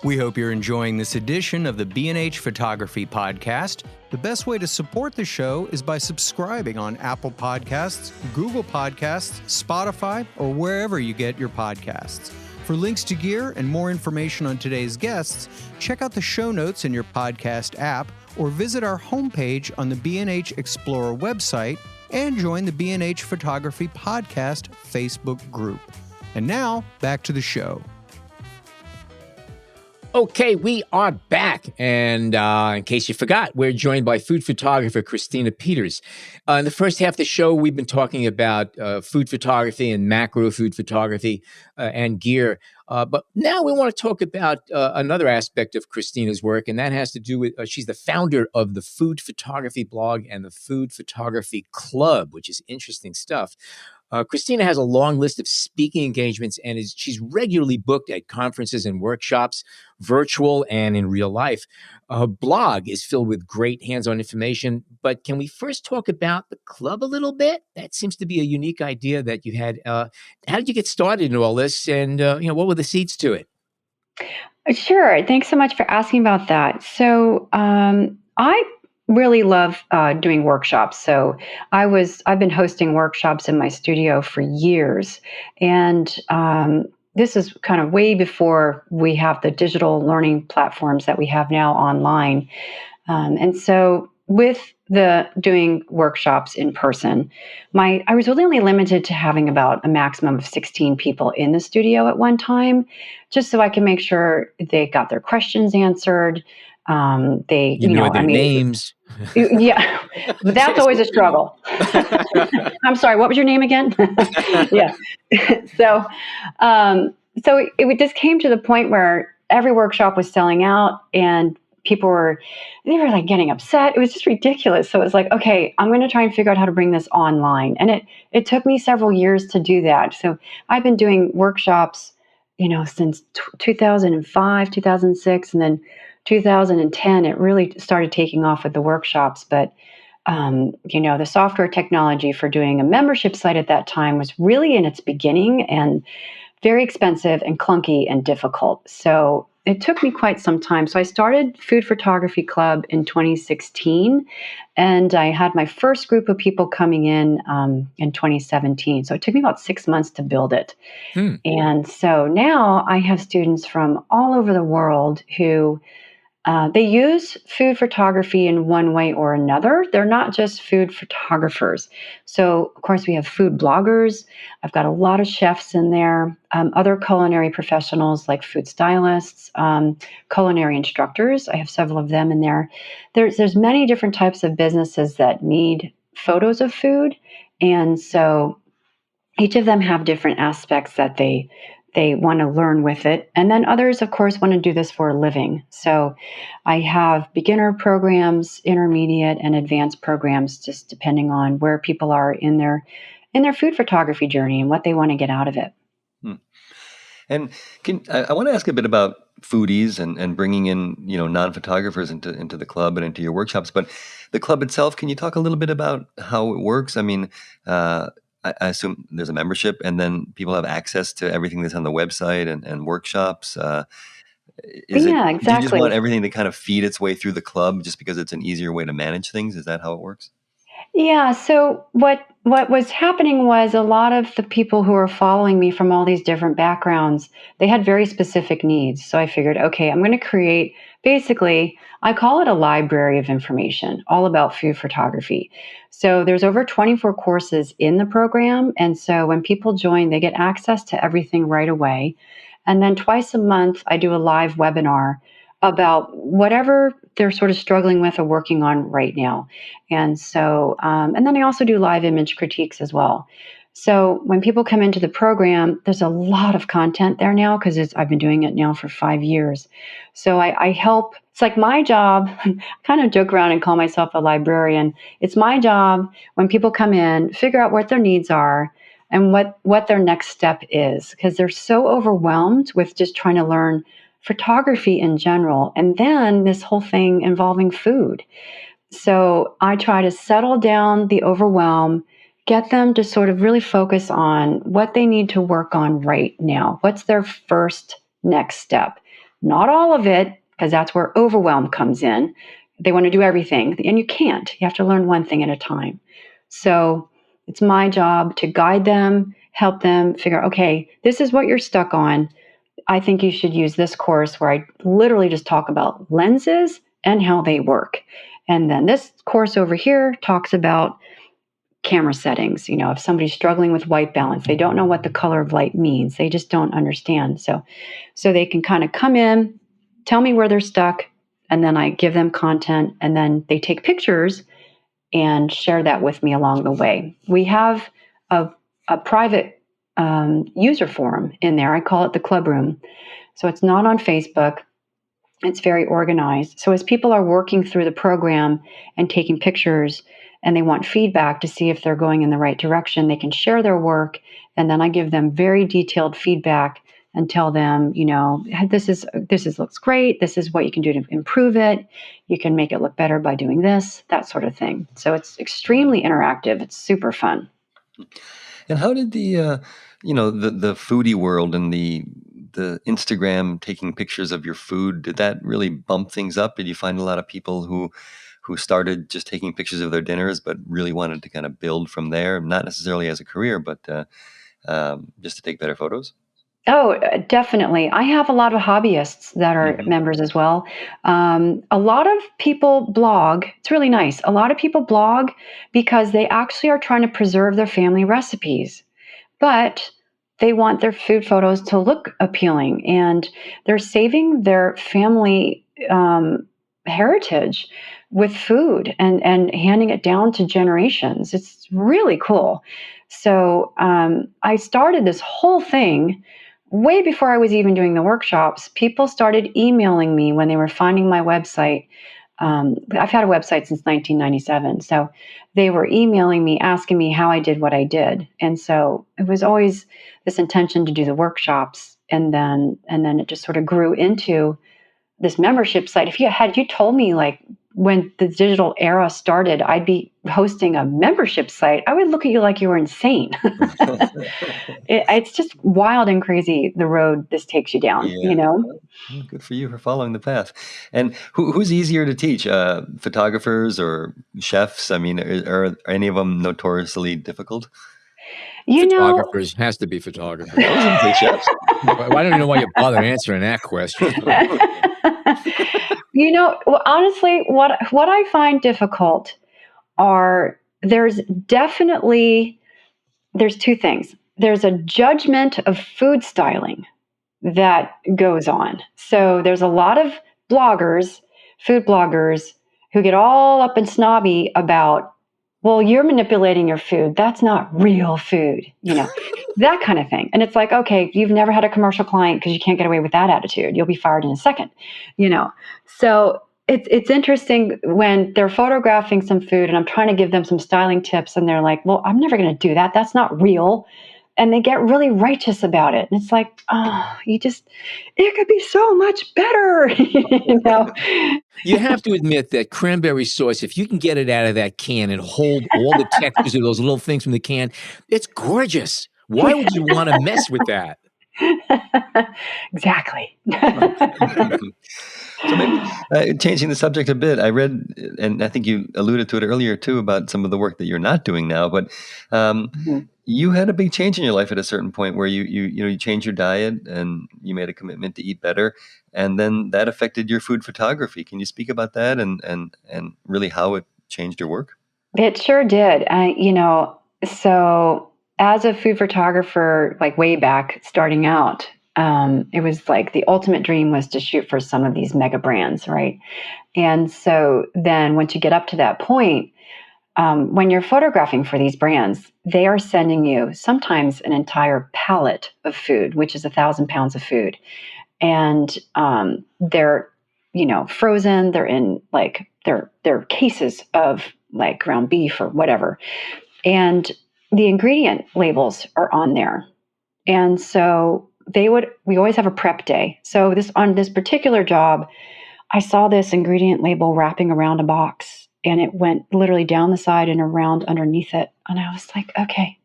Speaker 1: We hope you're enjoying this edition of the B&H Photography Podcast. The best way to support the show is by subscribing on Apple Podcasts, Google Podcasts, Spotify, or wherever you get your podcasts. For links to gear and more information on today's guests, check out the show notes in your podcast app or visit our homepage on the B&H Explorer website and join the B&H Photography Podcast Facebook group. And now, back to the show.
Speaker 2: Okay, we are back. And in case you forgot, we're joined by food photographer Christina Peters. In the first half of the show, we've been talking about food photography and macro food photography and gear. But now we want to talk about another aspect of Christina's work, and that has to do with she's the founder of the Food Photography blog and the Food Photography Club, which is interesting stuff. Christina has a long list of speaking engagements, and she's regularly booked at conferences and workshops, virtual and in real life. Her blog is filled with great hands-on information, but can we first talk about the club a little bit? That seems to be a unique idea that you had. How did you get started in all this, and what were the seeds to it?
Speaker 3: Sure. Thanks so much for asking about that. So, I really love doing workshops. So, I've been hosting workshops in my studio for years, and this is kind of way before we have the digital learning platforms that we have now online. And so with the doing workshops in person, I was really only limited to having about a maximum of 16 people in the studio at one time, just so I can make sure they got their questions answered.
Speaker 2: You know their names.
Speaker 3: Yeah, but that's always a struggle. I'm sorry, what was your name again? Yeah. So, it just came to the point where every workshop was selling out, and they were like getting upset. It was just ridiculous. So it was like, okay, I'm going to try and figure out how to bring this online. And it took me several years to do that. So I've been doing workshops, since 2005, 2006, and then 2010, it really started taking off with the workshops. But the software technology for doing a membership site at that time was really in its beginning and very expensive and clunky and difficult. So it took me quite some time. So I started Food Photography Club in 2016, and I had my first group of people coming in 2017. So it took me about 6 months to build it. And so now I have students from all over the world who they use food photography in one way or another. They're not just food photographers. So, of course, we have food bloggers. I've got a lot of chefs in there, other culinary professionals like food stylists, culinary instructors. I have several of them in there. There's many different types of businesses that need photos of food. And so each of them have different aspects that they want to learn with it. And then others, of course, want to do this for a living. So I have beginner programs, intermediate, and advanced programs, just depending on where people are in their food photography journey and what they want to get out of it.
Speaker 4: And I want to ask a bit about foodies and bringing in non-photographers into the club and into your workshops. But the club itself, can you talk a little bit about how it works? I mean, I assume there's a membership, and then people have access to everything that's on the website and workshops.
Speaker 3: Exactly.
Speaker 4: Do you just want everything to kind of feed its way through the club just because it's an easier way to manage things? Is that how it works?
Speaker 3: Yeah. So what was happening was a lot of the people who were following me from all these different backgrounds, they had very specific needs. So I figured, okay, I'm going to create, basically, I call it a library of information, all about food photography. So there's over 24 courses in the program. And so when people join, they get access to everything right away. And then twice a month, I do a live webinar about whatever they're sort of struggling with or working on right now. And so, and then I also do live image critiques as well. So when people come into the program, there's a lot of content there now because I've been doing it now for 5 years. So I help. It's like my job. I kind of joke around and call myself a librarian. It's my job when people come in, figure out what their needs are and what their next step is, because they're so overwhelmed with just trying to learn photography in general, and then this whole thing involving food. So I try to settle down the overwhelm, get them to sort of really focus on what they need to work on right now. What's their first next step? Not all of it, because that's where overwhelm comes in. They want to do everything, and you can't. You have to learn one thing at a time. So it's my job to guide them, help them figure out, okay, this is what you're stuck on. I think you should use this course where I literally just talk about lenses and how they work. And then this course over here talks about camera settings. If somebody's struggling with white balance, they don't know what the color of light means. They just don't understand. So they can kind of come in, tell me where they're stuck, and then I give them content, and then they take pictures and share that with me along the way. We have a private user forum in there. I call it the club room. So it's not on Facebook. It's very organized. So as people are working through the program and taking pictures and they want feedback to see if they're going in the right direction, they can share their work. And then I give them very detailed feedback and tell them, this looks great. This is what you can do to improve it. You can make it look better by doing this, that sort of thing. So it's extremely interactive. It's super fun.
Speaker 4: And how did the foodie world and the Instagram taking pictures of your food, did that really bump things up? Did you find a lot of people who started just taking pictures of their dinners, but really wanted to kind of build from there, not necessarily as a career, but just to take better photos?
Speaker 3: Oh, definitely. I have a lot of hobbyists that are members as well. A lot of people blog. It's really nice. A lot of people blog because they actually are trying to preserve their family recipes, but they want their food photos to look appealing, and they're saving their family heritage with food and handing it down to generations. It's really cool. So I started this whole thing way before I was even doing the workshops. People started emailing me when they were finding my website. I've had a website since 1997. So they were emailing me, asking me how I did what I did. And so it was always this intention to do the workshops. And then it just sort of grew into this membership site. If you told me like when the digital era started, I'd be hosting a membership site, I would look at you like you were insane. It's just wild and crazy the road this takes you down,
Speaker 4: Good for you for following the path. And who's easier to teach, photographers or chefs? I mean, are any of them notoriously difficult?
Speaker 2: Photographers, has to be photographers.
Speaker 4: I was going to say chefs.
Speaker 2: I don't even know why you bothered answering that question.
Speaker 3: Well, honestly, what I find difficult there's two things. There's a judgment of food styling that goes on. So there's a lot of food bloggers, who get all up and snobby about, well, you're manipulating your food. That's not real food, that kind of thing. And it's like, okay, you've never had a commercial client because you can't get away with that attitude. You'll be fired in a second, So it's interesting when they're photographing some food and I'm trying to give them some styling tips and they're like, well, I'm never going to do that. That's not real. And they get really righteous about it. And it's like, it could be so much better,
Speaker 2: You have to admit that cranberry sauce, if you can get it out of that can and hold all the textures of those little things from the can, it's gorgeous. Why would you want to mess with that?
Speaker 3: Exactly.
Speaker 4: So maybe changing the subject a bit, I read, and I think you alluded to it earlier too, about some of the work that you're not doing now, but you had a big change in your life at a certain point where you changed your diet and you made a commitment to eat better, and then that affected your food photography. Can you speak about that and really how it changed your work?
Speaker 3: It sure did. So as a food photographer, like way back starting out, it was like the ultimate dream was to shoot for some of these mega brands, right? And so then once you get up to that point, when you're photographing for these brands, they are sending you sometimes an entire pallet of food, which is 1,000 pounds of food. And they're, frozen. They're in like, they're cases of like ground beef or whatever. And the ingredient labels are on there. And so we always have a prep day. So on this particular job, I saw this ingredient label wrapping around a box and it went literally down the side and around underneath it. And I was like, okay,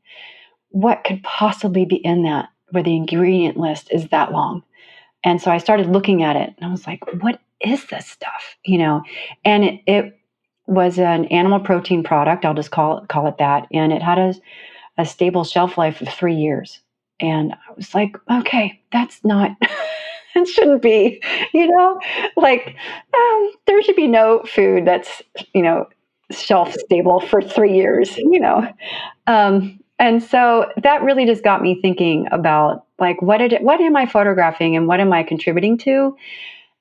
Speaker 3: what could possibly be in that where the ingredient list is that long? And so I started looking at it and I was like, what is this stuff? And it was an animal protein product. I'll just call it that. And it had a stable shelf life of 3 years. And I was like, okay, that's not, it shouldn't be, there should be no food that's, shelf stable for 3 years, and so that really just got me thinking about like, what am I photographing and what am I contributing to?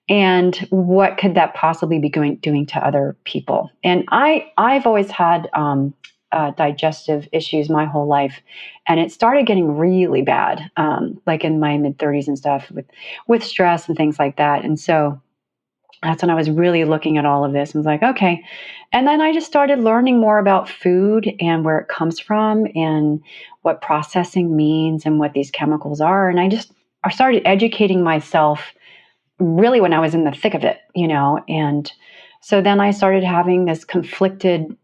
Speaker 3: And what could that possibly be doing to other people? And I've always had digestive issues my whole life, and it started getting really bad, like in my mid-30s and stuff, with stress and things like that. And so that's when I was really looking at all of this and was like, okay. And then I just started learning more about food and where it comes from and what processing means and what these chemicals are. And I started educating myself really when I was in the thick of it, And so then I started having this conflicted,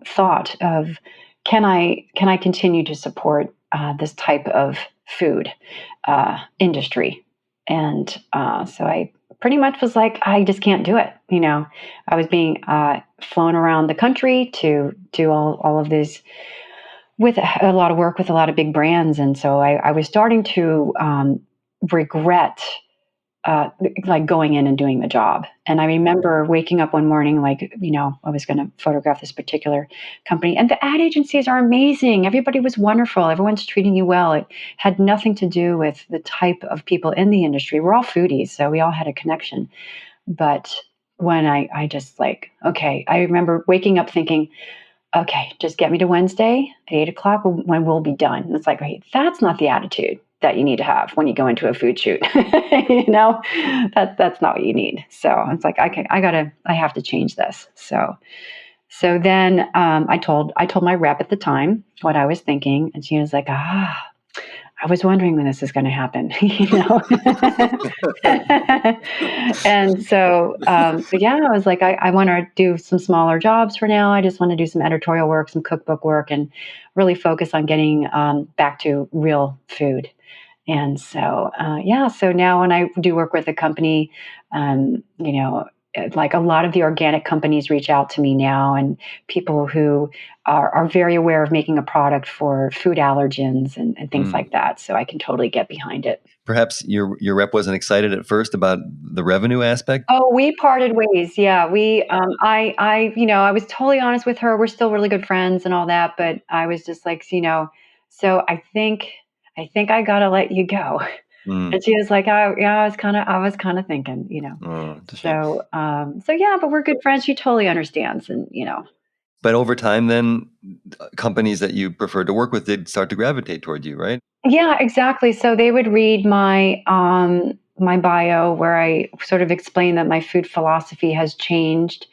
Speaker 3: thought of, can I continue to support this type of food industry? And so I pretty much was like, I just can't do it. I was being flown around the country to do all of this with a lot of work with a lot of big brands. And so I was starting to regret like going in and doing the job. And I remember waking up one morning, like, I was going to photograph this particular company, and the ad agencies are amazing. Everybody was wonderful. Everyone's treating you well. It had nothing to do with the type of people in the industry. We're all foodies, so we all had a connection. But when I just like, okay, I remember waking up thinking, okay, just get me to Wednesday at 8:00 when we'll be done. And it's like, wait, that's not the attitude that you need to have when you go into a food shoot. That's not what you need. So it's like, okay, I have to change this. So then I told my rep at the time what I was thinking, and she was like, I was wondering when this is going to happen, And so, yeah, I was like, I want to do some smaller jobs for now. I just want to do some editorial work, some cookbook work, and really focus on getting back to real food. And so, so now when I do work with a company, like a lot of the organic companies reach out to me now, and people who are very aware of making a product for food allergens and things like that. So I can totally get behind it.
Speaker 4: Perhaps your rep wasn't excited at first about the revenue aspect.
Speaker 3: Oh, we parted ways. Yeah, I was totally honest with her. We're still really good friends and all that, but I was just like, so I think I gotta let you go. And she was like, I was kind of thinking, So yeah, but we're good friends. She totally understands, and
Speaker 4: But over time, then companies that you preferred to work with did start to gravitate toward you, right?
Speaker 3: Yeah, exactly. So they would read my my bio where I sort of explain that my food philosophy has changed.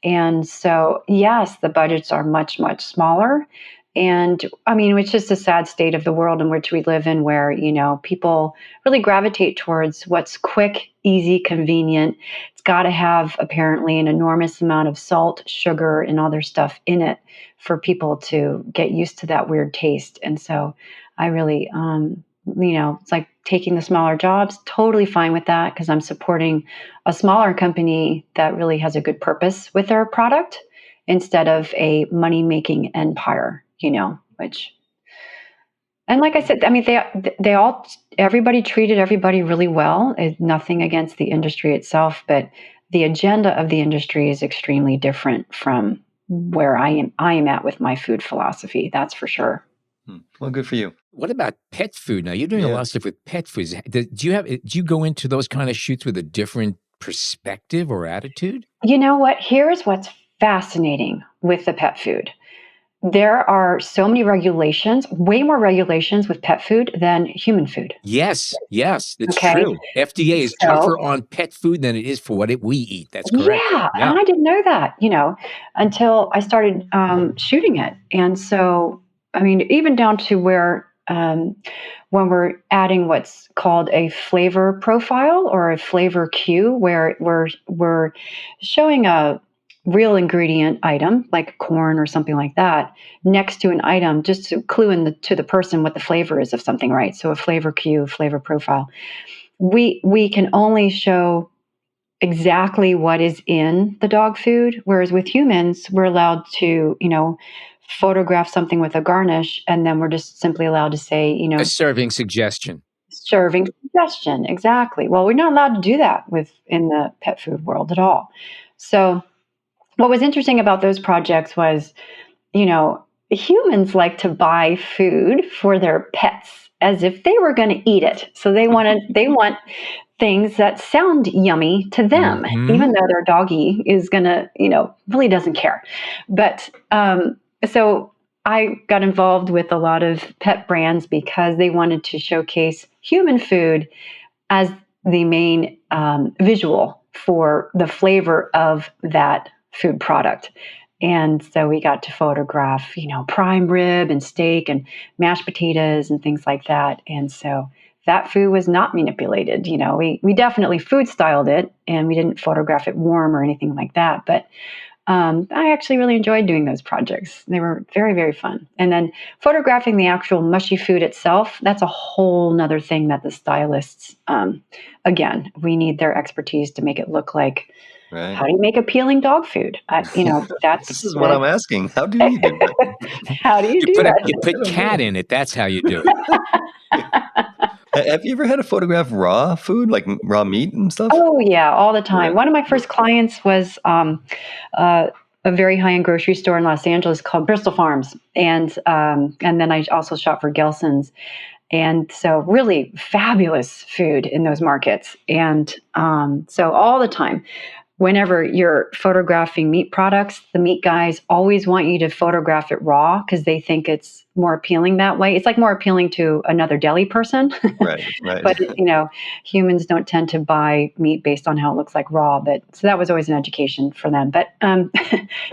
Speaker 3: And so, yes, the budgets are much, much smaller. And I mean, it's just a sad state of the world in which we live in, where, people really gravitate towards what's quick, easy, convenient. It's got to have apparently an enormous amount of salt, sugar, and other stuff in it for people to get used to that weird taste. And so I really, it's like taking the smaller jobs, totally fine with that, because I'm supporting a smaller company that really has a good purpose with their product instead of a money-making empire, which, and like I said, I mean, everybody treated everybody really well. Nothing against the industry itself, but the agenda of the industry is extremely different from where I am at with my food philosophy. That's for sure.
Speaker 4: Well, good for you.
Speaker 2: What about pet food? Now, you're doing a lot of stuff with pet foods. Do you go into those kind of shoots with a different perspective or attitude?
Speaker 3: You know what? Here's what's fascinating with the pet food. There are so many regulations, way more regulations with pet food than human food.
Speaker 2: Yes, it's true. FDA is tougher on pet food than it is for what we eat. That's correct.
Speaker 3: Yeah, and I didn't know that, until I started shooting it. And so, I mean, even down to where when we're adding what's called a flavor profile or a flavor cue, where we're showing a real ingredient item like corn or something like that next to an item, just to clue to the person what the flavor is of something, right? So a flavor cue, flavor profile. We can only show exactly what is in the dog food, whereas with humans, we're allowed to, photograph something with a garnish, and then we're just simply allowed to say,
Speaker 2: a serving suggestion.
Speaker 3: Serving suggestion, exactly. Well, we're not allowed to do that in the pet food world at all. So what was interesting about those projects was, humans like to buy food for their pets as if they were going to eat it. So they want things that sound yummy to them, even though their doggy is going to, really doesn't care. But So I got involved with a lot of pet brands because they wanted to showcase human food as the main visual for the flavor of that food product. And so we got to photograph, prime rib and steak and mashed potatoes and things like that. And so that food was not manipulated. We definitely food styled it and we didn't photograph it warm or anything like that. But I actually really enjoyed doing those projects. They were very, very fun. And then photographing the actual mushy food itself, that's a whole nother thing that the stylists, again, we need their expertise to make it look like,
Speaker 4: Right.
Speaker 3: how do you make appealing dog food? That's
Speaker 4: This is what I'm asking. How do you do that?
Speaker 3: how do you do
Speaker 2: You put cat in it. That's how you do it.
Speaker 4: Have you ever had to photograph raw food, like raw meat and stuff?
Speaker 3: Oh yeah, all the time.
Speaker 4: Yeah.
Speaker 3: One of my first clients was a very high-end grocery store in Los Angeles called Bristol Farms, and then I also shop for Gelson's, and so really fabulous food in those markets, and so all the time. Whenever you're photographing meat products, the meat guys always want you to photograph it raw because they think it's more appealing that way. It's like more appealing to another deli person.
Speaker 4: Right.
Speaker 3: But humans don't tend to buy meat based on how it looks like raw. But so that was always an education for them. But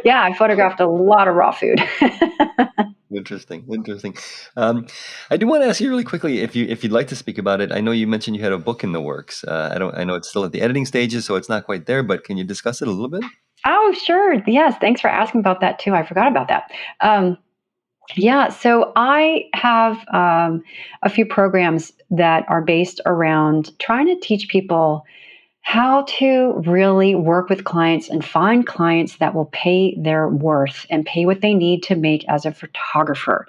Speaker 3: yeah, I photographed a lot of raw food.
Speaker 4: Interesting. I do want to ask you really quickly if you'd like to speak about it. I know you mentioned you had a book in the works. I know it's still at the editing stages, so it's not quite there. But can you discuss it a little bit?
Speaker 3: Oh, sure. Yes. Thanks for asking about that too. I forgot about that. Yeah, so I have a few programs that are based around trying to teach people how to really work with clients and find clients that will pay their worth and pay what they need to make as a photographer.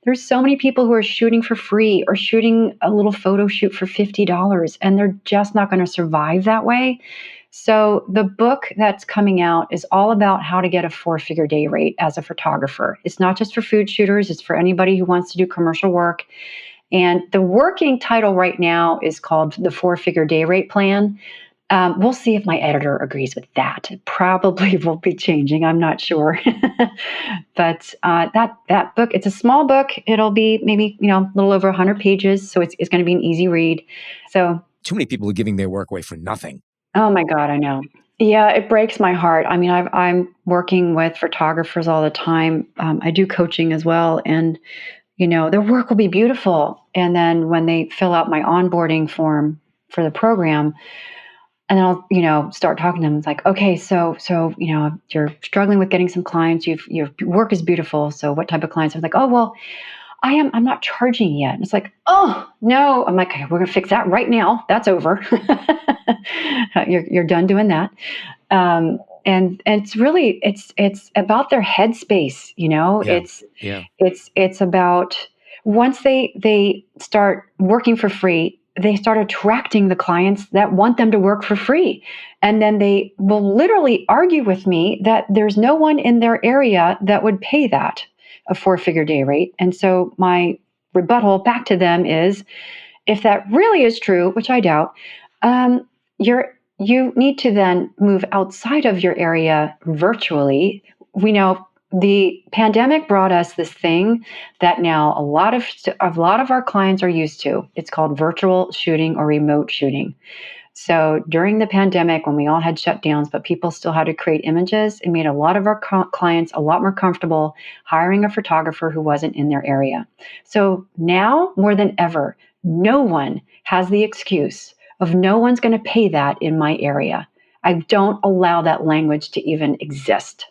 Speaker 3: There's so many people who are shooting for free or shooting a little photo shoot for $50, and they're just not going to survive that way. So the book that's coming out is all about how to get a 4-figure day rate as a photographer. It's not just for food shooters, it's for anybody who wants to do commercial work. And the working title right now is called the 4-figure day rate plan. We'll see if my editor agrees with that. It probably will be changing. I'm not sure. But that book, it's a small book. It'll be maybe, a little over 100 pages. So it's going to be an easy read. So
Speaker 2: too many people are giving their work away for nothing.
Speaker 3: Oh my God, I know. Yeah, it breaks my heart. I mean, I'm working with photographers all the time. I do coaching as well. And, their work will be beautiful. And then when they fill out my onboarding form for the program, and then I'll, start talking to them. It's like, okay, so, you're struggling with getting some clients. Your work is beautiful. So what type of clients? I'm like, oh, well, I'm not charging yet. And it's like, oh no. I'm like, okay, we're gonna fix that right now. That's over. You're done doing that. And it's really, it's about their headspace,
Speaker 2: Yeah.
Speaker 3: It's about once they start working for free, they start attracting the clients that want them to work for free. And then they will literally argue with me that there's no one in their area that would pay that, a 4-figure day rate. And so my rebuttal back to them is, if that really is true, which I doubt, you need to then move outside of your area virtually. We know the pandemic brought us this thing that now a lot of our clients are used to. It's called virtual shooting or remote shooting. So during the pandemic, when we all had shutdowns, but people still had to create images, it made a lot of our clients a lot more comfortable hiring a photographer who wasn't in their area. So now more than ever, no one has the excuse of no one's going to pay that in my area. I don't allow that language to even exist.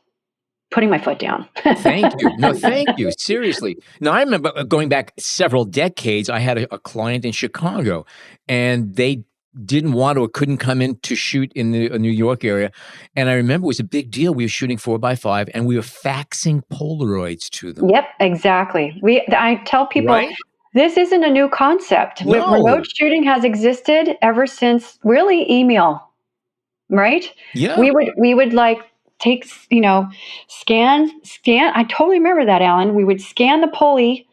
Speaker 3: Putting my foot down.
Speaker 2: Thank you. No, thank you. Seriously. Now, I remember going back several decades, I had a client in Chicago, and they didn't want or couldn't come in to shoot in the New York area. And I remember it was a big deal. We were shooting 4x5 and we were faxing Polaroids to them.
Speaker 3: Yep, exactly. I tell people,
Speaker 2: right?
Speaker 3: This isn't a new concept.
Speaker 2: No.
Speaker 3: Remote shooting has existed ever since really email, right?
Speaker 2: Yeah.
Speaker 3: We would like take, scan. I totally remember that, Alan. We would scan the pulley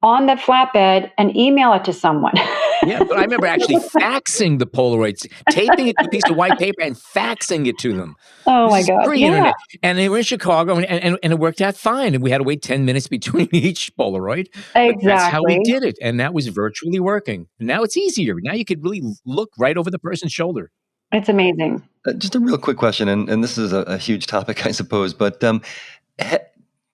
Speaker 3: on the flatbed and email it to someone.
Speaker 2: Yeah, but I remember actually faxing the Polaroids, taping it to a piece of white paper and faxing it to them.
Speaker 3: Oh
Speaker 2: This
Speaker 3: my
Speaker 2: is
Speaker 3: God.
Speaker 2: pre-internet.
Speaker 3: Yeah,
Speaker 2: And they were in Chicago, and it worked out fine. And we had to wait 10 minutes between each Polaroid. But that's how we
Speaker 3: exactly.
Speaker 2: did it. And that was virtually working. Now it's easier. Now you could really look right over the person's shoulder.
Speaker 3: It's amazing.
Speaker 4: Just a real quick question, and this is a huge topic, I suppose, but ha-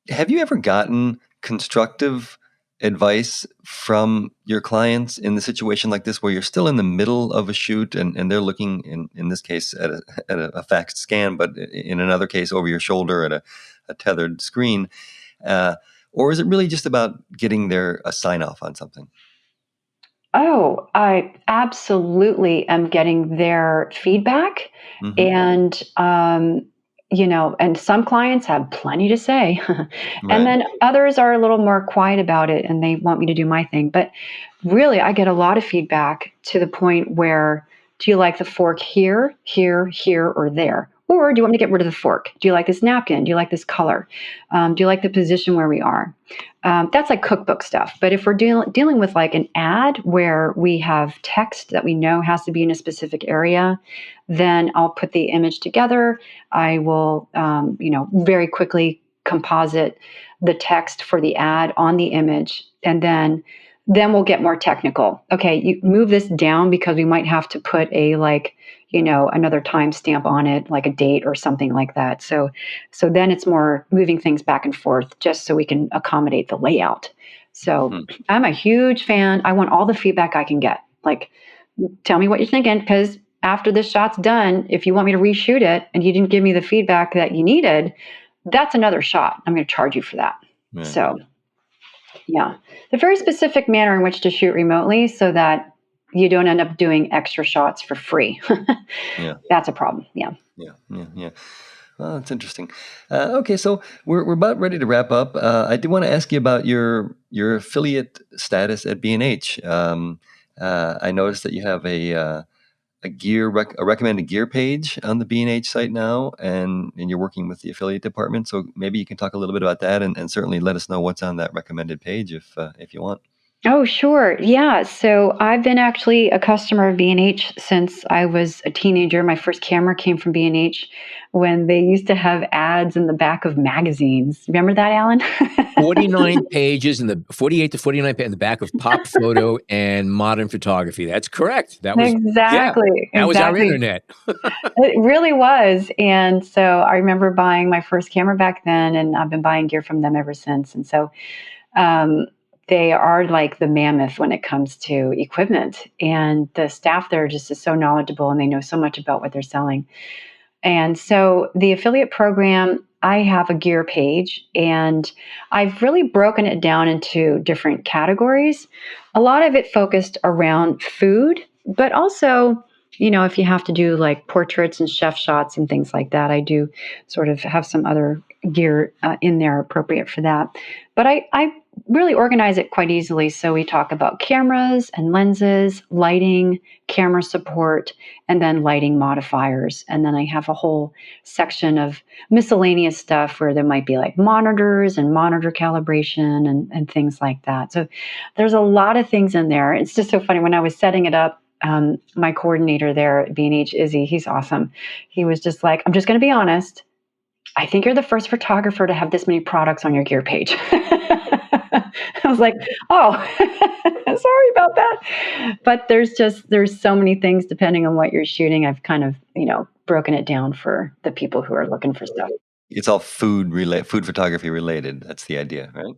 Speaker 4: have you ever gotten constructive advice from your clients in the situation like this, where you're still in the middle of a shoot and they're looking, in this case, at a faxed scan, but in another case, over your shoulder at a tethered screen? Or is it really just about getting a sign off on something?
Speaker 3: Oh, I absolutely am getting their feedback.
Speaker 4: Mm-hmm.
Speaker 3: And, and some clients have plenty to say. And
Speaker 4: Right.
Speaker 3: then others are a little more quiet about it and they want me to do my thing. But really, I get a lot of feedback to the point where, do you like the fork here, here, here, or there? Or do you want me to get rid of the fork? Do you like this napkin? Do you like this color? Do you like the position where we are? That's like cookbook stuff. But if we're dealing with like an ad where we have text that we know has to be in a specific area, then I'll put the image together. I will, very quickly composite the text for the ad on the image, and then we'll get more technical. Okay, you move this down because we might have to put another timestamp on it, like a date or something like that. So then it's more moving things back and forth just so we can accommodate the layout. So I'm a huge fan. I want all the feedback I can get. Like, tell me what you're thinking, because after this shot's done, if you want me to reshoot it and you didn't give me the feedback that you needed, that's another shot. I'm going to charge you for that.
Speaker 4: Right.
Speaker 3: So, yeah, the very specific manner in which to shoot remotely so that you don't end up doing extra shots for free.
Speaker 4: Yeah.
Speaker 3: That's a problem. Yeah.
Speaker 4: Yeah. Well, that's interesting. Okay, so we're about ready to wrap up. I did want to ask you about your affiliate status at B&H. I noticed that you have a recommended gear page on the B&H site now, and you're working with the affiliate department. So maybe you can talk a little bit about that, and certainly let us know what's on that recommended page if you want.
Speaker 3: Oh, sure. Yeah. So I've been actually a customer of B&H since I was a teenager. My first camera came from B&H when they used to have ads in the back of magazines. Remember that, Alan?
Speaker 2: 49 pages in the 48 to 49 in the back of Pop Photo and Modern Photography. That's correct. That was
Speaker 3: Exactly.
Speaker 2: that was our internet.
Speaker 3: It really was. And so I remember buying my first camera back then, and I've been buying gear from them ever since. And so they are like the mammoth when it comes to equipment. And the staff there just is so knowledgeable, and they know so much about what they're selling. And so the affiliate program, I have a gear page, and I've really broken it down into different categories. A lot of it focused around food, but also, if you have to do like portraits and chef shots and things like that, I do sort of have some other gear in there appropriate for that. But I really organize it quite easily. So we talk about cameras and lenses, lighting, camera support, and then lighting modifiers. And then I have a whole section of miscellaneous stuff where there might be like monitors and monitor calibration and things like that. So there's a lot of things in there. It's just so funny. When I was setting it up, my coordinator there at B&H, Izzy, he's awesome. He was just like, I'm just going to be honest. I think you're the first photographer to have this many products on your gear page. I was like, oh, sorry about that. But there's so many things depending on what you're shooting. I've kind of, broken it down for the people who are looking for stuff.
Speaker 4: It's all food photography related. That's the idea, right?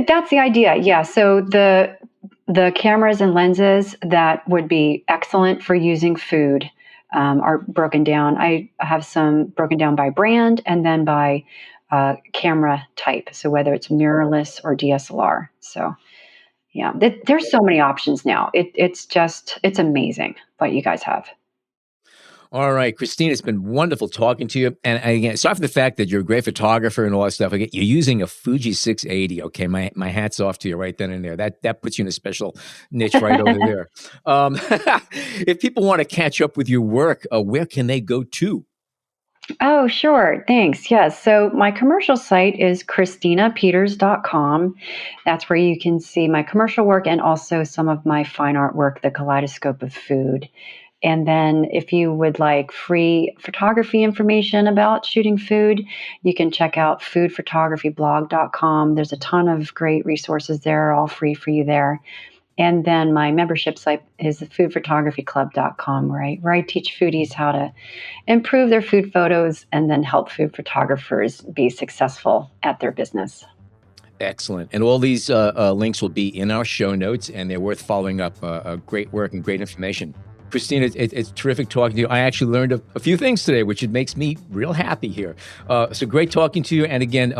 Speaker 3: That's the idea. Yeah. So the cameras and lenses that would be excellent for using food are broken down. I have some broken down by brand and then by camera type. So whether it's mirrorless or DSLR. So yeah, there's so many options now. It's amazing what you guys have.
Speaker 2: All right, Christina, it's been wonderful talking to you. And again, aside from the fact that you're a great photographer and all that stuff, again, you're using a Fuji 680. Okay, my hat's off to you right then and there. That puts you in a special niche right over there. If people want to catch up with your work, where can they go to?
Speaker 3: Oh, sure. Thanks. Yes. So my commercial site is ChristinaPeters.com. That's where you can see my commercial work and also some of my fine art work, The Kaleidoscope of Food. And then if you would like free photography information about shooting food, you can check out foodphotographyblog.com. There's a ton of great resources there, all free for you there. And then my membership site is foodphotographyclub.com, where I teach foodies how to improve their food photos and then help food photographers be successful at their business.
Speaker 2: Excellent. And all these links will be in our show notes, and they're worth following up. Great work and great information. Christina, it's terrific talking to you. I actually learned a few things today, which it makes me real happy here. So great talking to you. And again,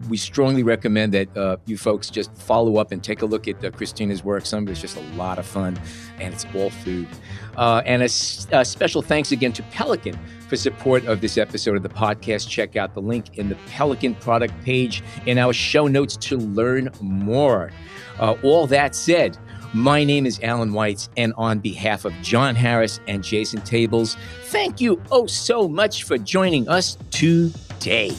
Speaker 2: we strongly recommend that you folks just follow up and take a look at Christina's work. Some of it's just a lot of fun, and it's all food. And a special thanks again to Pelican for support of this episode of the podcast. Check out the link in the Pelican product page in our show notes to learn more. All that said, my name is Alan Weitz, and on behalf of John Harris and Jason Tables, thank you oh so much for joining us today.